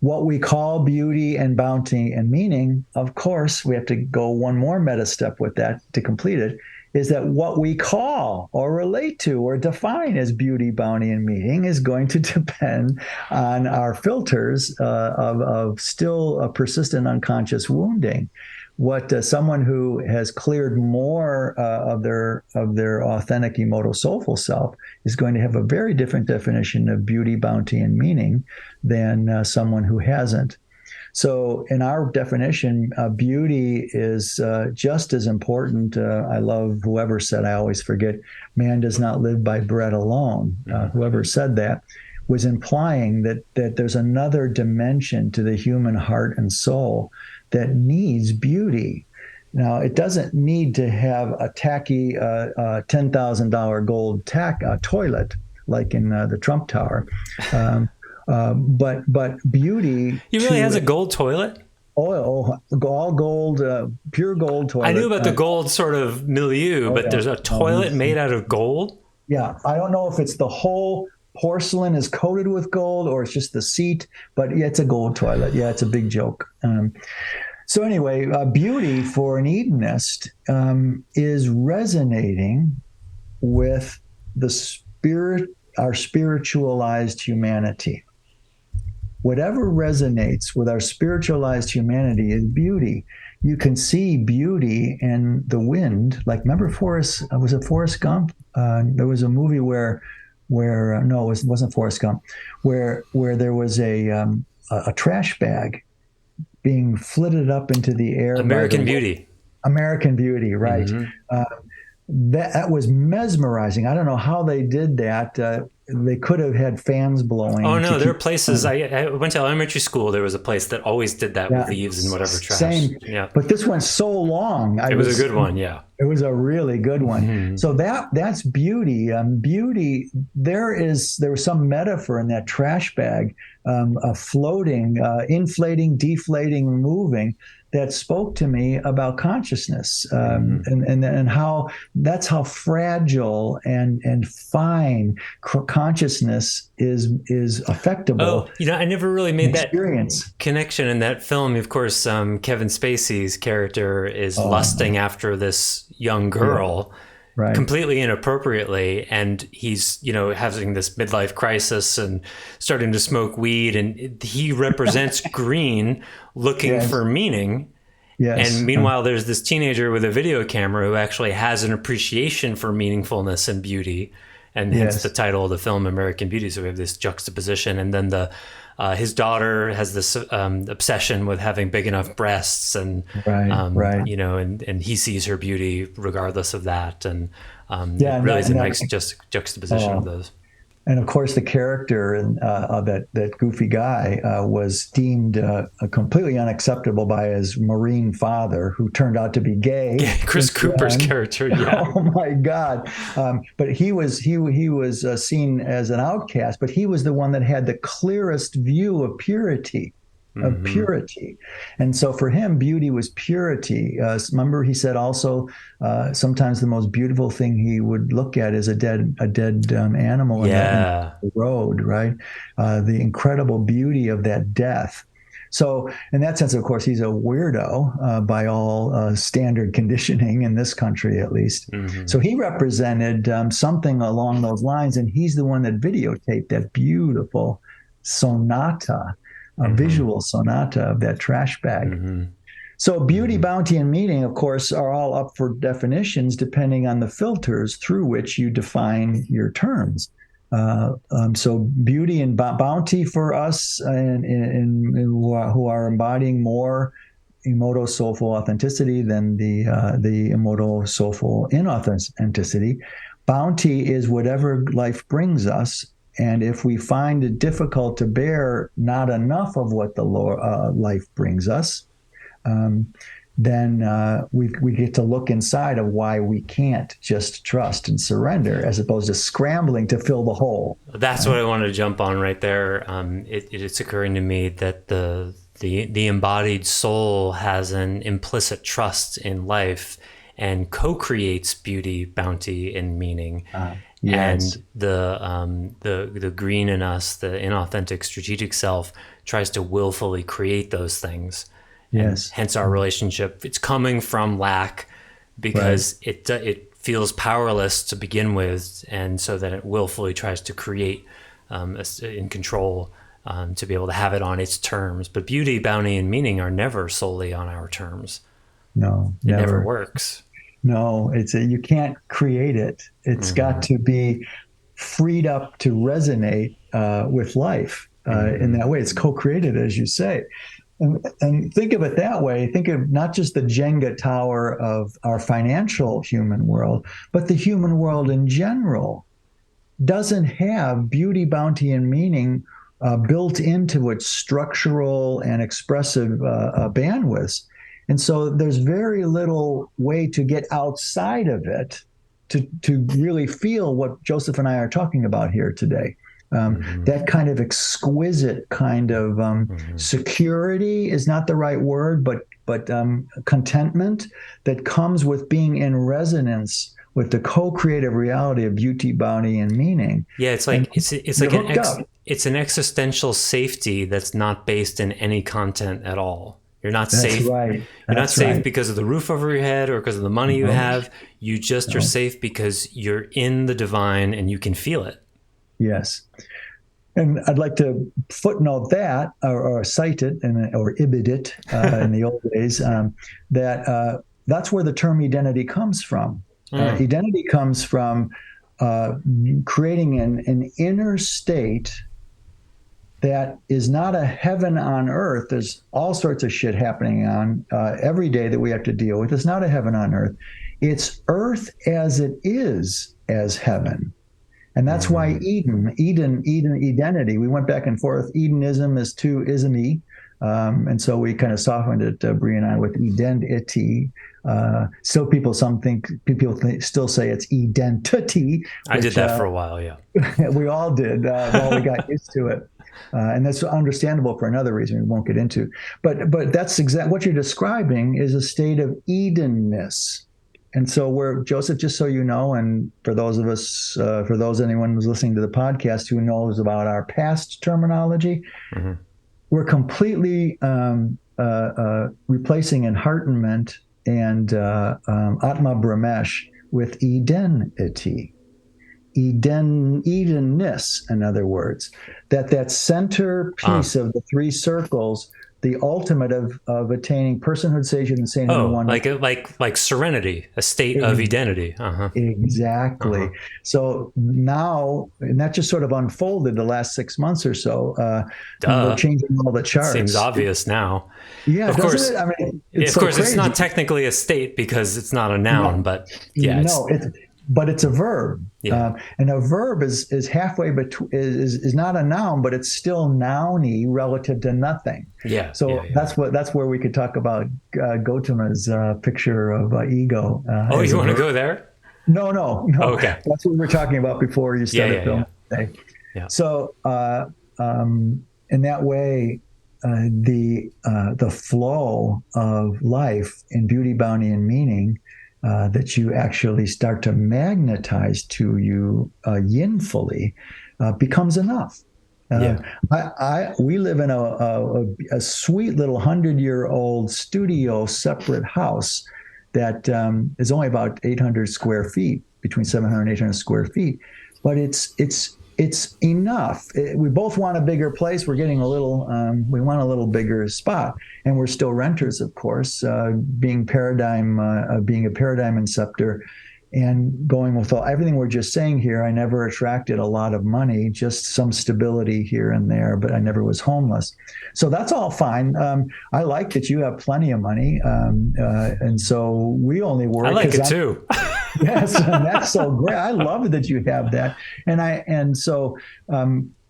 What we call beauty and bounty and meaning, of course, we have to go one more meta step with that to complete it, is that what we call or relate to or define as beauty, bounty, and meaning is going to depend on our filters of still persistent unconscious wounding. What someone who has cleared more of their authentic emotive soulful self is going to have a very different definition of beauty, bounty, and meaning than someone who hasn't. So in our definition, beauty is just as important. I love whoever said, I always forget, man does not live by bread alone. Whoever said that was implying that there's another dimension to the human heart and soul that needs beauty. Now, it doesn't need to have a tacky $10,000 gold toilet like in the Trump Tower. But beauty. He really has a gold toilet? All gold, pure gold toilet. I knew about the gold sort of milieu, but there's a toilet made out of gold? Yeah, I don't know if it's the whole porcelain is coated with gold or it's just the seat, but yeah, it's a gold toilet. Yeah, it's a big joke. So anyway, beauty for an Edenist is resonating with the spirit, our spiritualized humanity. Whatever resonates with our spiritualized humanity is beauty. You can see beauty in the wind. Like, remember was it Forrest Gump? There was a movie where no, it wasn't Forrest Gump, where there was a trash bag being flitted up into the air. American Beauty. American Beauty, right. Mm-hmm. That was mesmerizing. I don't know how they did that. They could have had fans blowing. Oh, no, there are places. I went to elementary school. There was a place that always did that with leaves and whatever trash. Same. Yeah. But this went so long. It was a good one, yeah. It was a really good one. Mm-hmm. So that's beauty. Beauty, there was some metaphor in that trash bag, floating, inflating, deflating, moving, that spoke to me about consciousness, and how that's how fragile and fine consciousness is affectable. Oh, I never really made that experience connection in that film. Of course, Kevin Spacey's character is lusting after this young girl. Yeah. Right. Completely inappropriately, and he's having this midlife crisis and starting to smoke weed, and he represents green, looking for meaning. Yes. And meanwhile, there's this teenager with a video camera who actually has an appreciation for meaningfulness and beauty, and hence the title of the film, American Beauty. So we have this juxtaposition, and then his daughter has this obsession with having big enough breasts, and and he sees her beauty regardless of that, and it really is a nice juxtaposition of those. And of course, the character of that goofy guy was deemed completely unacceptable by his Marine father, who turned out to be gay. Yeah, Chris Cooper's character. Yeah. Oh my God! But he was seen as an outcast. But he was the one that had the clearest view of purity. Of purity. And so for him, beauty was purity. Remember, he said also sometimes the most beautiful thing he would look at is a dead animal in the road, right? The incredible beauty of that death. So in that sense, of course, he's a weirdo by all standard conditioning in this country, at least. Mm-hmm. So he represented something along those lines, and he's the one that videotaped that beautiful sonata, a visual sonata of that trash bag. Mm-hmm. So beauty, bounty, and meaning, of course, are all up for definitions depending on the filters through which you define your terms. So beauty and bounty for us who are embodying more emoto soulful authenticity than the emoto soulful inauthenticity. Bounty is whatever life brings us. And if we find it difficult to bear not enough of what the life brings us, then we get to look inside of why we can't just trust and surrender, as opposed to scrambling to fill the hole. That's what I wanted to jump on right there. It's occurring to me that the embodied soul has an implicit trust in life and co-creates beauty, bounty, and meaning. Yes. And the green in us, the inauthentic strategic self, tries to willfully create those things. Yes. And hence our relationship. It's coming from lack because it feels powerless to begin with, and so then it willfully tries to create in control to be able to have it on its terms. But beauty, bounty, and meaning are never solely on our terms. No, it never works. No, you can't create it. It's got to be freed up to resonate with life in that way. It's co-created, as you say. And think of it that way. Think of not just the Jenga Tower of our financial human world, but the human world in general doesn't have beauty, bounty, and meaning built into its structural and expressive bandwidths. And so there's very little way to get outside of it to really feel what Joseph and I are talking about here today. That kind of exquisite kind of security is not the right word, but contentment that comes with being in resonance with the co-creative reality of beauty, bounty, and meaning. Yeah, it's like it's an existential safety that's not based in any content at all. You're not safe. Right. You're not safe because of the roof over your head or because of the money you have. You just are safe because you're in the divine and you can feel it. Yes. And I'd like to footnote that or cite it or ibid it in the old days, that's where the term Edenity comes from. Edenity comes from creating an inner state that is not a heaven on earth. There's all sorts of shit happening on every day that we have to deal with. It's not a heaven on earth. It's earth as it is as heaven. And that's why Eden, Edenity. We went back and forth. Edenism is to ism-y. And so we kind of softened it, Brie and I, with Edenity. Still, people still say it's identity. I did that for a while, yeah. We all did. We got used to it. And that's understandable for another reason we won't get into. But that's exactly what you're describing is a state of Edenness. And so Joseph, just so you know, and for those of us, anyone who's listening to the podcast who knows about our past terminology, we're completely replacing enheartenment and Atma Brahmesh with Edenity. Edenness, in other words, that center piece of the three circles, the ultimate of attaining personhood, sagehood, and sainthood in one. Like serenity, a state of Edenity. Exactly. So now, and that just sort of unfolded the last 6 months or so. We're changing all the charts. Seems obvious now. Yeah, of course. It? I mean, of course, it's not technically a state because it's not a noun, but yeah. But it's a verb. Yeah. And a verb is halfway between, is not a noun, but it's still nouny relative to nothing. Yeah. So that's where we could talk about Gautama's picture of ego. You want to go there? No. Okay. That's what we were talking about before you started filming today. Yeah. So in that way, the flow of life in beauty, bounty, and meaning that you actually start to magnetize to you yinfully becomes enough. We live in a sweet little 100-year-old studio separate house that is only about 800 square feet, between 700 and 800 square feet, but it's enough. We both want a bigger place. We're getting we want a little bigger spot, and we're still renters, of course, being a paradigm inceptor and going with everything we're just saying here. I never attracted a lot of money, just some stability here and there, but I never was homeless. So that's all fine. I like that you have plenty of money. And so we only work. I like it too. Yes, and that's so great. I love that you have that,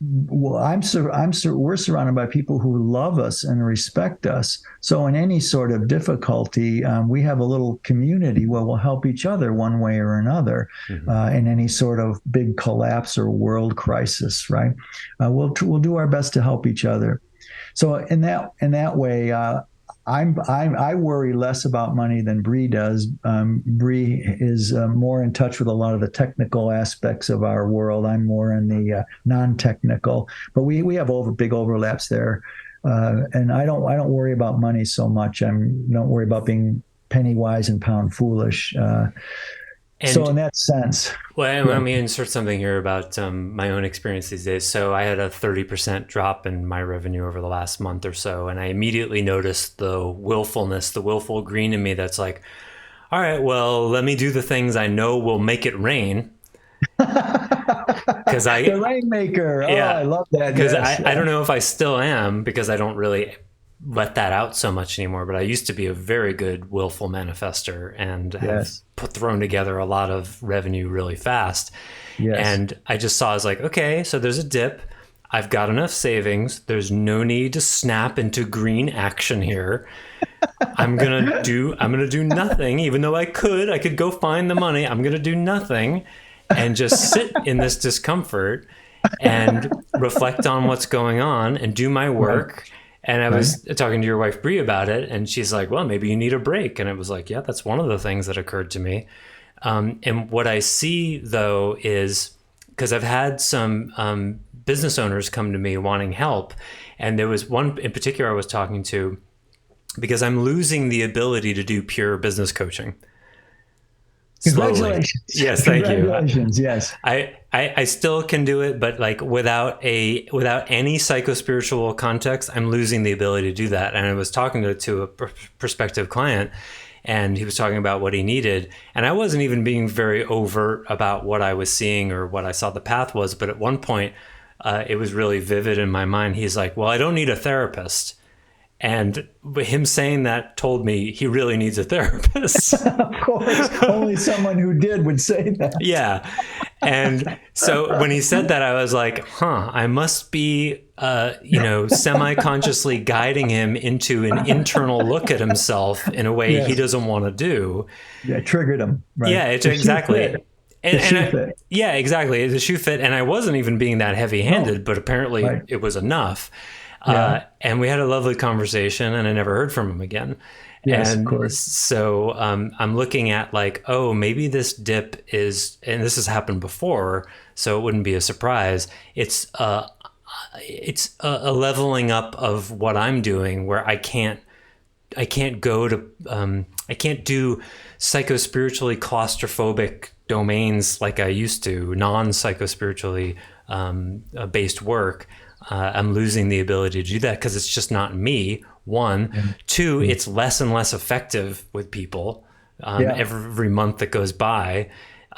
we're surrounded by people who love us and respect us. So in any sort of difficulty, we have a little community where we'll help each other one way or another. In any sort of big collapse or world crisis, right? We'll do our best to help each other. So in that way. I worry less about money than Brie does. Brie is more in touch with a lot of the technical aspects of our world. I'm more in the non-technical, but we have big overlaps there. And I don't worry about money so much. I don't worry about being penny wise and pound foolish. So And in that sense, well, yeah. let me insert something here about my own experience these days. So I had a 30% drop in my revenue over the last month or so, and I immediately noticed the willfulness, the willful green in me that's like, all right, well, let me do the things I know will make it rain. Because The rainmaker. Oh, I yeah, love that. because Yes. I don't know if I still am because I don't really let that out so much anymore. But I used to be a very good willful manifester and have Yes. thrown together a lot of revenue really fast. Yes. And I just saw, I was like, okay, so there's a dip. I've got enough savings. There's no need to snap into green action here. I'm gonna do nothing, even though I could go find the money. I'm gonna do nothing and just sit in this discomfort and reflect on what's going on and do my Right. work. And I Right. was talking to your wife Brie about it, and she's like, "Well, maybe you need a break." And it was like, "Yeah, that's one of the things that occurred to me." And what I see though is because I've had some business owners come to me wanting help, and there was one in particular I was talking to because I'm losing the ability to do pure business coaching slowly. Congratulations. Yes, thank you. Congratulations. Yes. I still can do it, but like without any psycho-spiritual context, I'm losing the ability to do that. And I was talking to a prospective client, and he was talking about what he needed, and I wasn't even being very overt about what I was seeing or what I saw the path was. But at one point, it was really vivid in my mind. He's like, "Well, I don't need a therapist." And him saying that told me he really needs a therapist. Of course, only someone who did would say that. Yeah. And so when he said that, I was like, I must be, semi-consciously guiding him into an internal look at himself in a way he Yes. doesn't want to do. Yeah, triggered him. Right. Yeah, it's The shoe exactly. fit. The shoe fit. Yeah, exactly. The shoe fit. And I wasn't even being that heavy-handed, No. but apparently Right. it was enough. Yeah. And we had a lovely conversation, and I never heard from him again. Yes, of And course. so I'm looking at like, oh, maybe this dip is, and this has happened before, so it wouldn't be a surprise. It's a leveling up of what I'm doing, where I can't go to I can't do psycho-spiritually claustrophobic domains like I used to, non-psycho-spiritually based work. I'm losing the ability to do that because it's just not me. One, two, it's less and less effective with people Yeah. every month that goes by.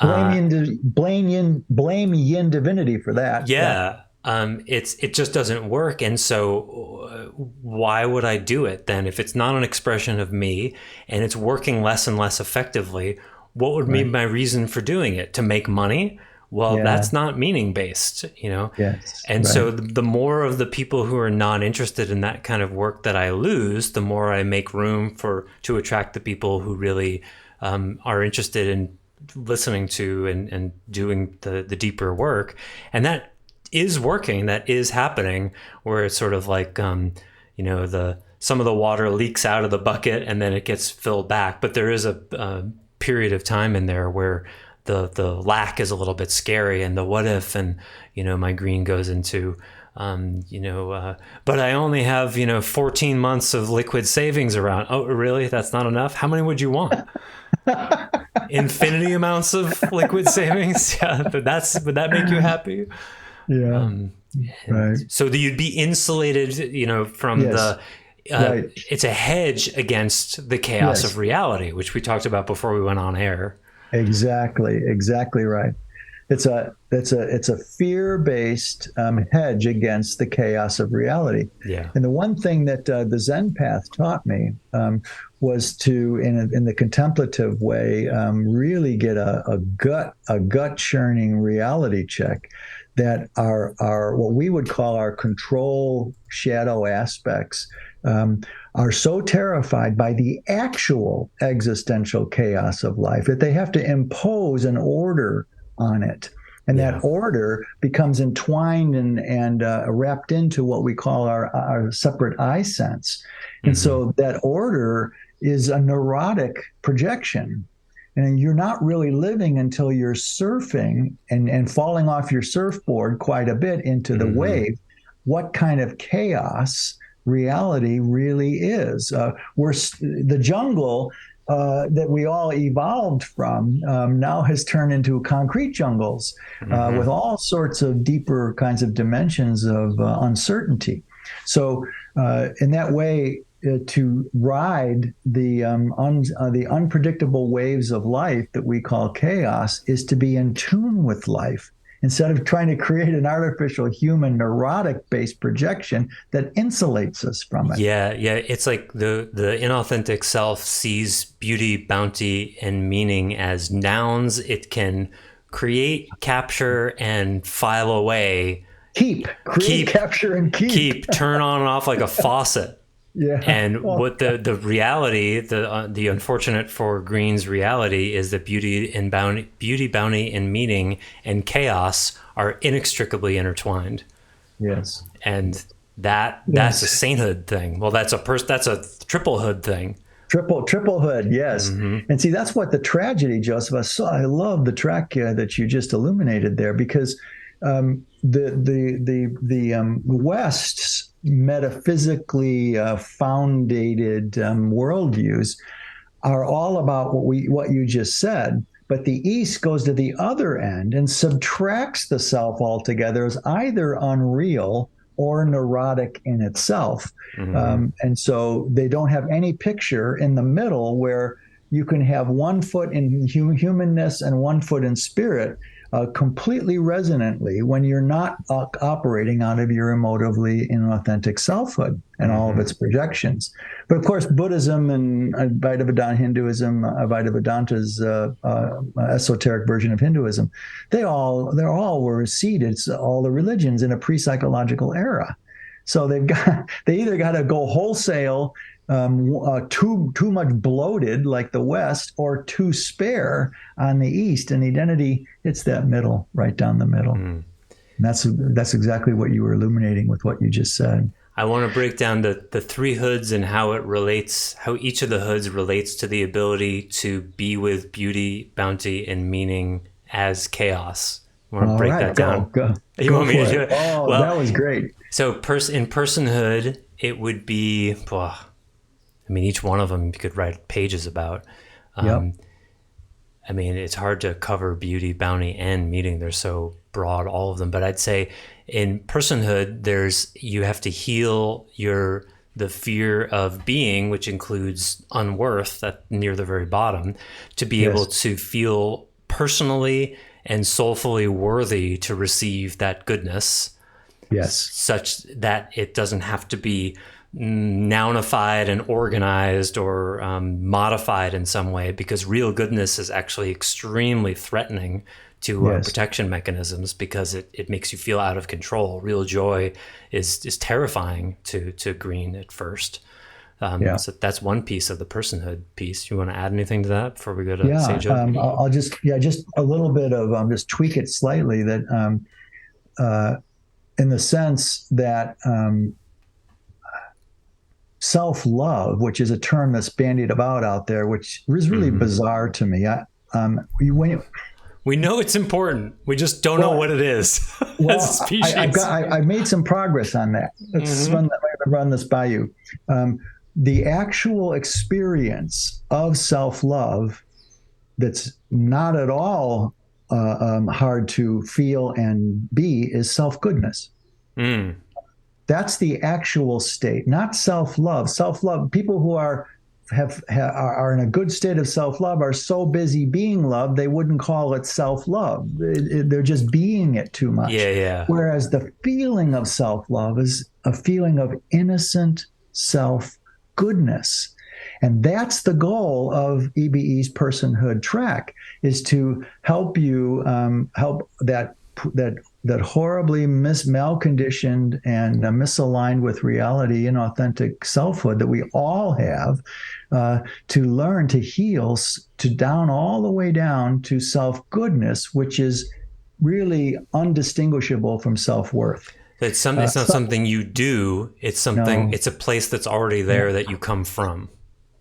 Blame yin divinity for that. Yeah. It just doesn't work. And so why would I do it then? If it's not an expression of me and it's working less and less effectively, what would be my reason for doing it? To make money? Well, Yeah. that's not meaning based, you know? Yes. And Right. so the more of the people who are not interested in that kind of work that I lose, the more I make room to attract the people who really are interested in listening to and doing the deeper work. And that is working, that is happening, where it's sort of like, some of the water leaks out of the bucket and then it gets filled back. But there is a period of time in there where the lack is a little bit scary, and the what if, and my green goes into but I only have 14 months of liquid savings around. Oh, really? That's not enough? How many would you want? Infinity amounts of liquid savings? Yeah, would that make you happy? Yeah. Right. So that you'd be insulated from Yes. Right. It's a hedge against the chaos Yes. of reality, which we talked about before we went on air. Exactly right. It's a fear-based hedge against the chaos of reality. Yeah. And the one thing that the Zen path taught me was to, in the contemplative way, really get a gut churning reality check that our what we would call our control shadow aspects are so terrified by the actual existential chaos of life that they have to impose an order on it. And that order becomes entwined and wrapped into what we call our separate I sense. And so that order is a neurotic projection. And you're not really living until you're surfing and falling off your surfboard quite a bit into the wave. What kind of chaos reality really is? The jungle that we all evolved from now has turned into concrete jungles with all sorts of deeper kinds of dimensions of uncertainty. So in that way, to ride the unpredictable waves of life that we call chaos is to be in tune with life, instead of trying to create an artificial human neurotic-based projection that insulates us from it. Yeah. It's like the inauthentic self sees beauty, bounty, and meaning as nouns it can create, capture, and file away. Create, capture, and keep. Turn on and off like a faucet. Yeah. And what the reality, the unfortunate for Green's reality is that beauty, bounty, and meaning and chaos are inextricably intertwined. Yes. And that's a sainthood thing. Well, that's a triple hood thing. Triple hood, yes. And see, that's what the tragedy, Joseph. I love the track that you just illuminated there, because the West's metaphysically founded worldviews are all about what you just said, but the East goes to the other end and subtracts the self altogether as either unreal or neurotic in itself. And so they don't have any picture in the middle where you can have 1 foot in humanness and 1 foot in spirit, completely resonantly, when you're not operating out of your emotively inauthentic selfhood and all of its projections. But of course, Buddhism and Advaita Hinduism, Advaita esoteric version of Hinduism, they all were seeded, all the religions, in a pre-psychological era. So they either got to go wholesale, too much bloated like the West, or too spare on the East. And Edenity, it's that middle, right down the middle. And that's exactly what you were illuminating with what you just said. I want to break down the 3 hoods and how each of the hoods relates to the ability to be with beauty, bounty, and meaning as chaos. I want to break that down. Go. You want me to do it? Oh, well, that was great. So in personhood, it would be, each one of them you could write pages about. It's hard to cover beauty, bounty, and meaning. They're so broad, all of them. But I'd say in personhood, you have to heal the fear of being, which includes unworth near the very bottom, to be able to feel personally and soulfully worthy to receive that goodness. Yes. Such that it doesn't have to be nounified and organized or modified in some way, because real goodness is actually extremely threatening to protection mechanisms, because it makes you feel out of control. Real joy is terrifying to Green at first. So that's one piece of the personhood piece. You want to add anything to that before we go to Sage? I'll just a little bit of just tweak it slightly, that in the sense that self-love, which is a term that's bandied about out there, which is really bizarre to me. We know it's important. We just don't know what it is as a species. I've made some progress on that. Let's run this by you. The actual experience of self-love that's not at all hard to feel and be is self-goodness. That's the actual state, not self-love. Self-love, people who are in a good state of self-love are so busy being loved, they wouldn't call it self-love. They're just being it too much. Whereas the feeling of self-love is a feeling of innocent self-goodness. And that's the goal of EBE's personhood track, is to help you help that horribly malconditioned and misaligned with reality and authentic selfhood that we all have, to learn to heal, all the way down to self-goodness, which is really undistinguishable from self-worth. It's not something you do. It's something. No. It's a place that's already there that you come from.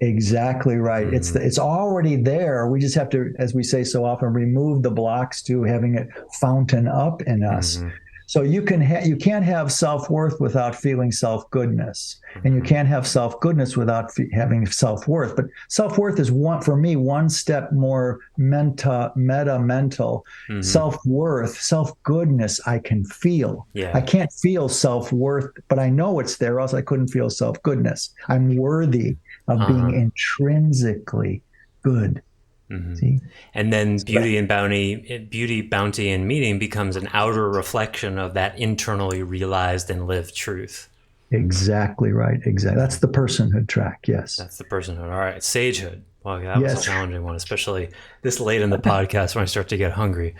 Exactly right. It's already there. We just have to, as we say so often, remove the blocks to having it fountain up in us. So you can't have self-worth without feeling self-goodness, and you can't have self-goodness without having self-worth. But self-worth is one step more meta mental. Self-worth, self-goodness, I can feel. Yeah. I can't feel self-worth, but I know it's there, else I couldn't feel self-goodness. I'm worthy of being intrinsically good. See? And then beauty, bounty, and meaning becomes an outer reflection of that internally realized and lived truth. Exactly right. Exactly. That's the personhood track. Yes. That's the personhood. All right. Sagehood. Well, that was a challenging one, especially this late in the podcast when I start to get hungry.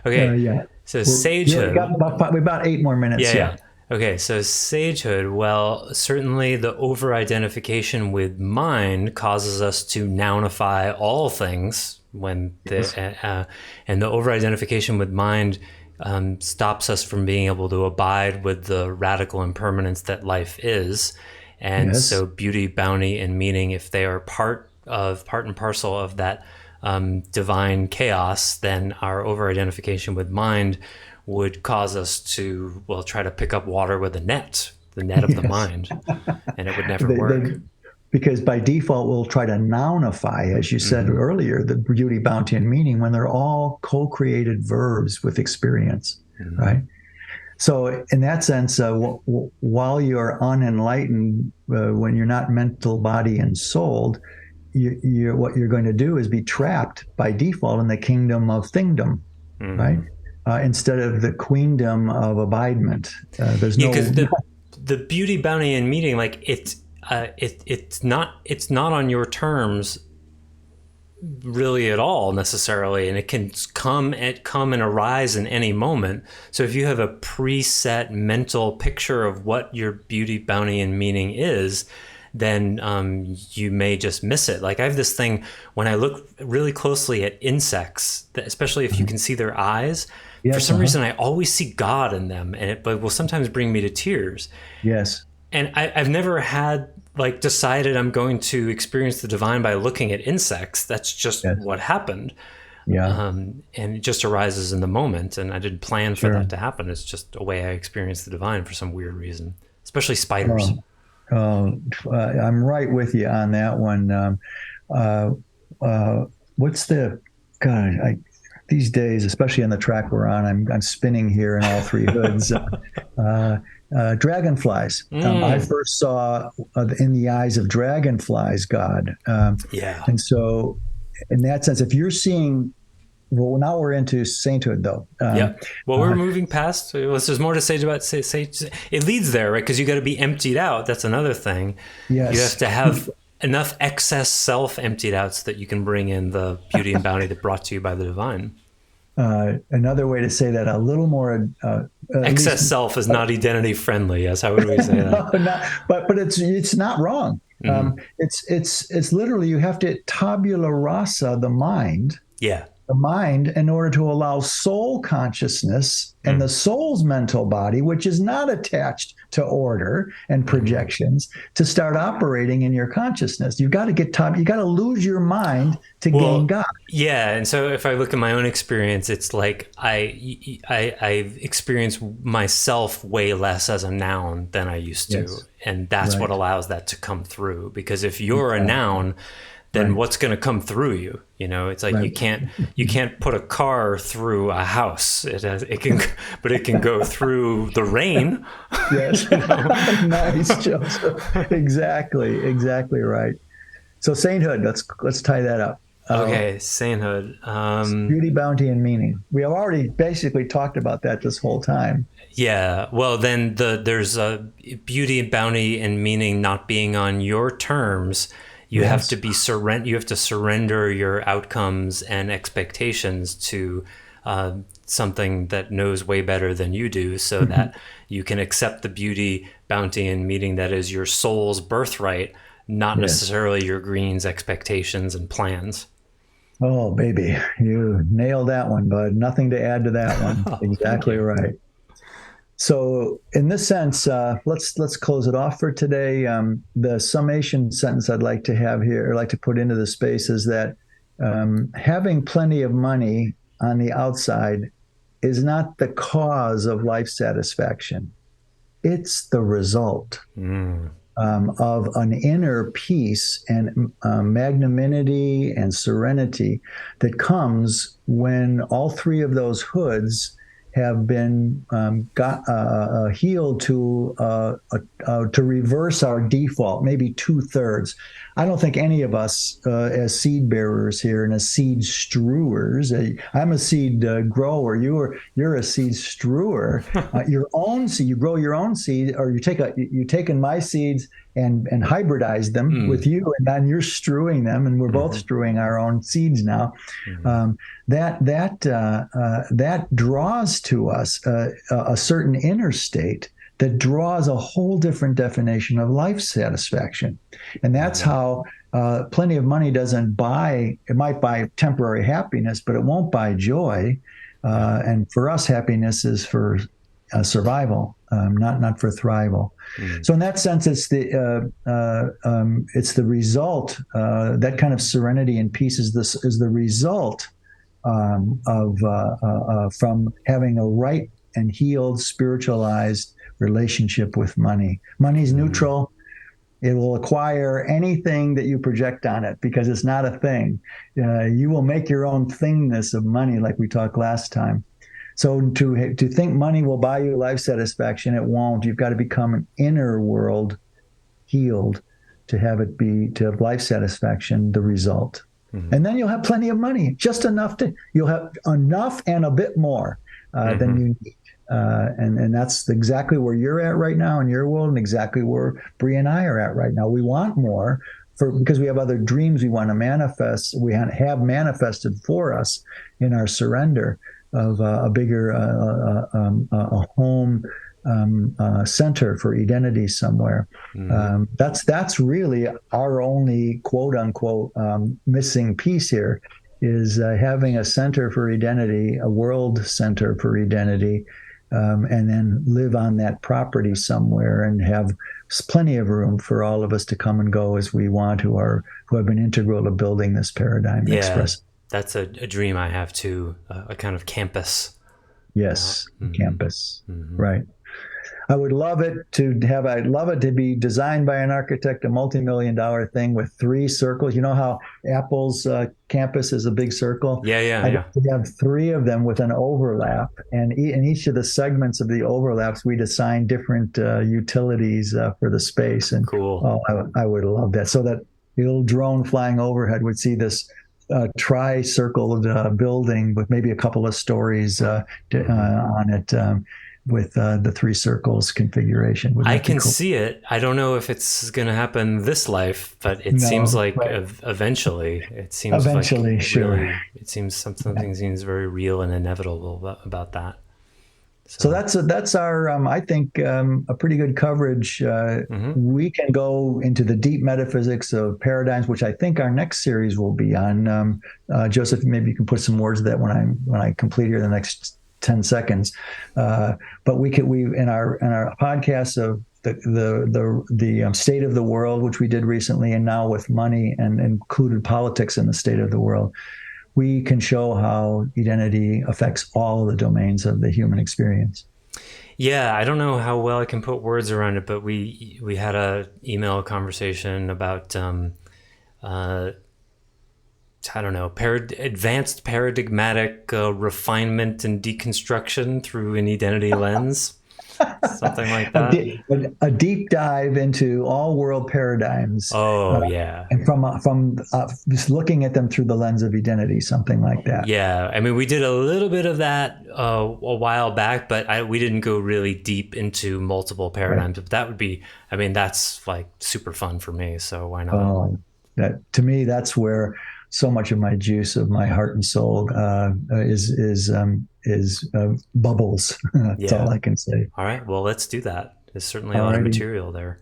Okay. So sagehood. We got 8 more minutes. Yeah. Okay, so sagehood, well, certainly the over-identification with mind causes us to nounify all things and the over-identification with mind stops us from being able to abide with the radical impermanence that life is. And so beauty, bounty, and meaning, if they are part and parcel of that divine chaos, then our over-identification with mind would cause us to, try to pick up water with the net of the mind, and it would never work. Because by default, we'll try to nounify, as you said earlier, the beauty, bounty, and meaning when they're all co-created verbs with experience, right? So in that sense, while you're unenlightened, when you're not mental, body, and soul, what you're going to do is be trapped by default in the kingdom of thingdom, right? Instead of the queendom of abidement. There's no... because the beauty, bounty, and meaning, like it's not on your terms really at all necessarily, and it can come and arise in any moment. So if you have a preset mental picture of what your beauty, bounty, and meaning is, then you may just miss it. Like I have this thing when I look really closely at insects, especially if you can see their eyes. For some reason, I always see God in them, and it will sometimes bring me to tears. Yes. And I've never had decided I'm going to experience the divine by looking at insects. That's just what happened. Yeah. And it just arises in the moment, and I didn't plan for that to happen. It's just a way I experience the divine for some weird reason, especially spiders. I'm right with you on that one. What's the God? These days, especially on the track we're on, I'm spinning here in all 3 hoods. Dragonflies. I first saw in the eyes of dragonflies God. And so, in that sense, if you're seeing, well, now we're into sainthood, though. Well, we're moving past. There's more to say about sage. It leads there, right? Because you got to be emptied out. That's another thing. Yes. You have to have enough excess self emptied out so that you can bring in the beauty and bounty that brought to you by the divine. Another way to say that, a little more excess self is not identity friendly. Yes, how would we say that? but it's not wrong. It's literally, you have to tabula rasa the mind. The mind, in order to allow soul consciousness and the soul's mental body, which is not attached to order and projections, to start operating in your consciousness. You've got to you got to lose your mind to gain God. Yeah, and so if I look at my own experience, it's like I experience myself way less as a noun than I used to, and that's what allows that to come through. Because if you're a noun, then what's going to come through you? You know, it's like you can't put a car through a house. It can go through the rain. Yes, nice, Joseph. Exactly right. So sainthood. Let's tie that up. Okay, sainthood. Beauty, bounty, and meaning. We have already basically talked about that this whole time. Yeah. Well, then there's beauty, bounty, and meaning not being on your terms. You have to you have to surrender your outcomes and expectations to something that knows way better than you do, so that you can accept the beauty, bounty, and meaning that is your soul's birthright, not necessarily your green's expectations and plans. Oh, baby, you nailed that one, bud. Nothing to add to that one. Exactly right. So in this sense, let's close it off for today. The summation sentence I'd like to have here, or like to put into the space, is that having plenty of money on the outside is not the cause of life satisfaction. It's the result of an inner peace and magnanimity and serenity that comes when all three of those hoods have been healed to reverse our default, maybe 2/3. I don't think any of us, as seed bearers here and as seed strewers, I'm a seed grower. You're a seed strewer. Your own seed, you grow your own seed, or you taken my seeds and hybridize them with you, and then you're strewing them, and we're both strewing our own seeds now. That draws to us a certain inner state that draws a whole different definition of life satisfaction. And that's how plenty of money doesn't buy, it might buy temporary happiness, but it won't buy joy. And for us, happiness is for survival, not for thrival. So in that sense, it's the result. That kind of serenity and peace is the result from having a right and healed, spiritualized relationship with money. Money's neutral. It will acquire anything that you project on it because it's not a thing. You will make your own thingness of money, like we talked last time. So to think money will buy you life satisfaction, it won't. You've got to become an inner world healed to have life satisfaction the result. And then you'll have plenty of money, just enough you'll have enough and a bit more than you need. And that's exactly where you're at right now in your world, and exactly where Brie and I are at right now. We want more because we have other dreams we want to manifest. We have manifested for us in our surrender of a bigger a home center for Edenity somewhere. That's really our only quote unquote missing piece here, is having a center for Edenity, a world center for Edenity, and then live on that property somewhere and have plenty of room for all of us to come and go as we want, who have been integral to building this paradigm. Express. That's a dream I have too, a kind of campus. Yes, campus, right. I'd love it to be designed by an architect, a multi-million-dollar thing with 3 circles. You know how Apple's campus is a big circle? Yeah. We have 3 of them with an overlap, and in each of the segments of the overlaps, we'd assign different utilities for the space. And cool. I would love that. So that the little drone flying overhead would see this tri-circled building with maybe a couple of stories on it. With the 3 circles configuration. I can see it. I don't know if it's going to happen this life, but it seems like eventually. It seems eventually, like sure. Really, it seems something seems very real and inevitable about that. So that's our I think a pretty good coverage. We can go into the deep metaphysics of paradigms, which I think our next series will be on. Joseph, maybe you can put some words to that when I complete here the next 10 seconds. But we in our podcasts of the state of the world, which we did recently, and now with money and included politics in the state of the world, we can show how Edenity affects all of the domains of the human experience. Yeah, I don't know how well I can put words around it, but we had a email conversation about I don't know, advanced paradigmatic refinement and deconstruction through an Edenity lens, something like that. A deep dive into all world paradigms. And from just looking at them through the lens of Edenity, something like that. Yeah, I mean, we did a little bit of that a while back, but we didn't go really deep into multiple paradigms. But that would be, I mean, that's like super fun for me. So why not? To me, that's where so much of my juice of my heart and soul is bubbles. That's all I can say. All right. Well, let's do that. There's certainly a lot of material there.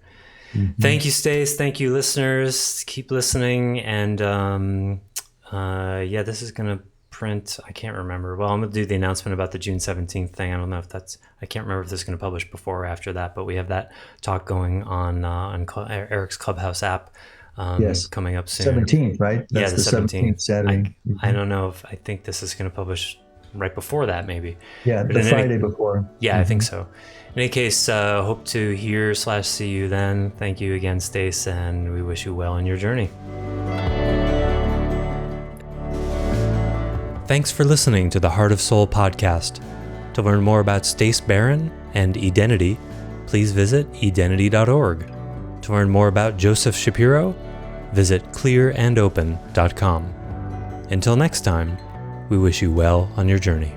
Thank you, Stace. Thank you, listeners. Keep listening. And this is going to print. I can't remember. Well, I'm going to do the announcement about the June 17th thing. I don't know if I can't remember if this is going to publish before or after that, but we have that talk going on Eric's Clubhouse app. Coming up soon. 17th, right? That's the 17th Saturday. I don't know if I think this is going to publish right before that, maybe. Yeah, But the in Friday before. Yeah, I think so. In any case, hope to hear/see you then. Thank you again, Stace, and we wish you well on your journey. Thanks for listening to the Heart of Soul podcast. To learn more about Stace Barron and Edenity, please visit edenity.org. To learn more about Joseph Shapiro, visit clearandopen.com. Until next time, we wish you well on your journey.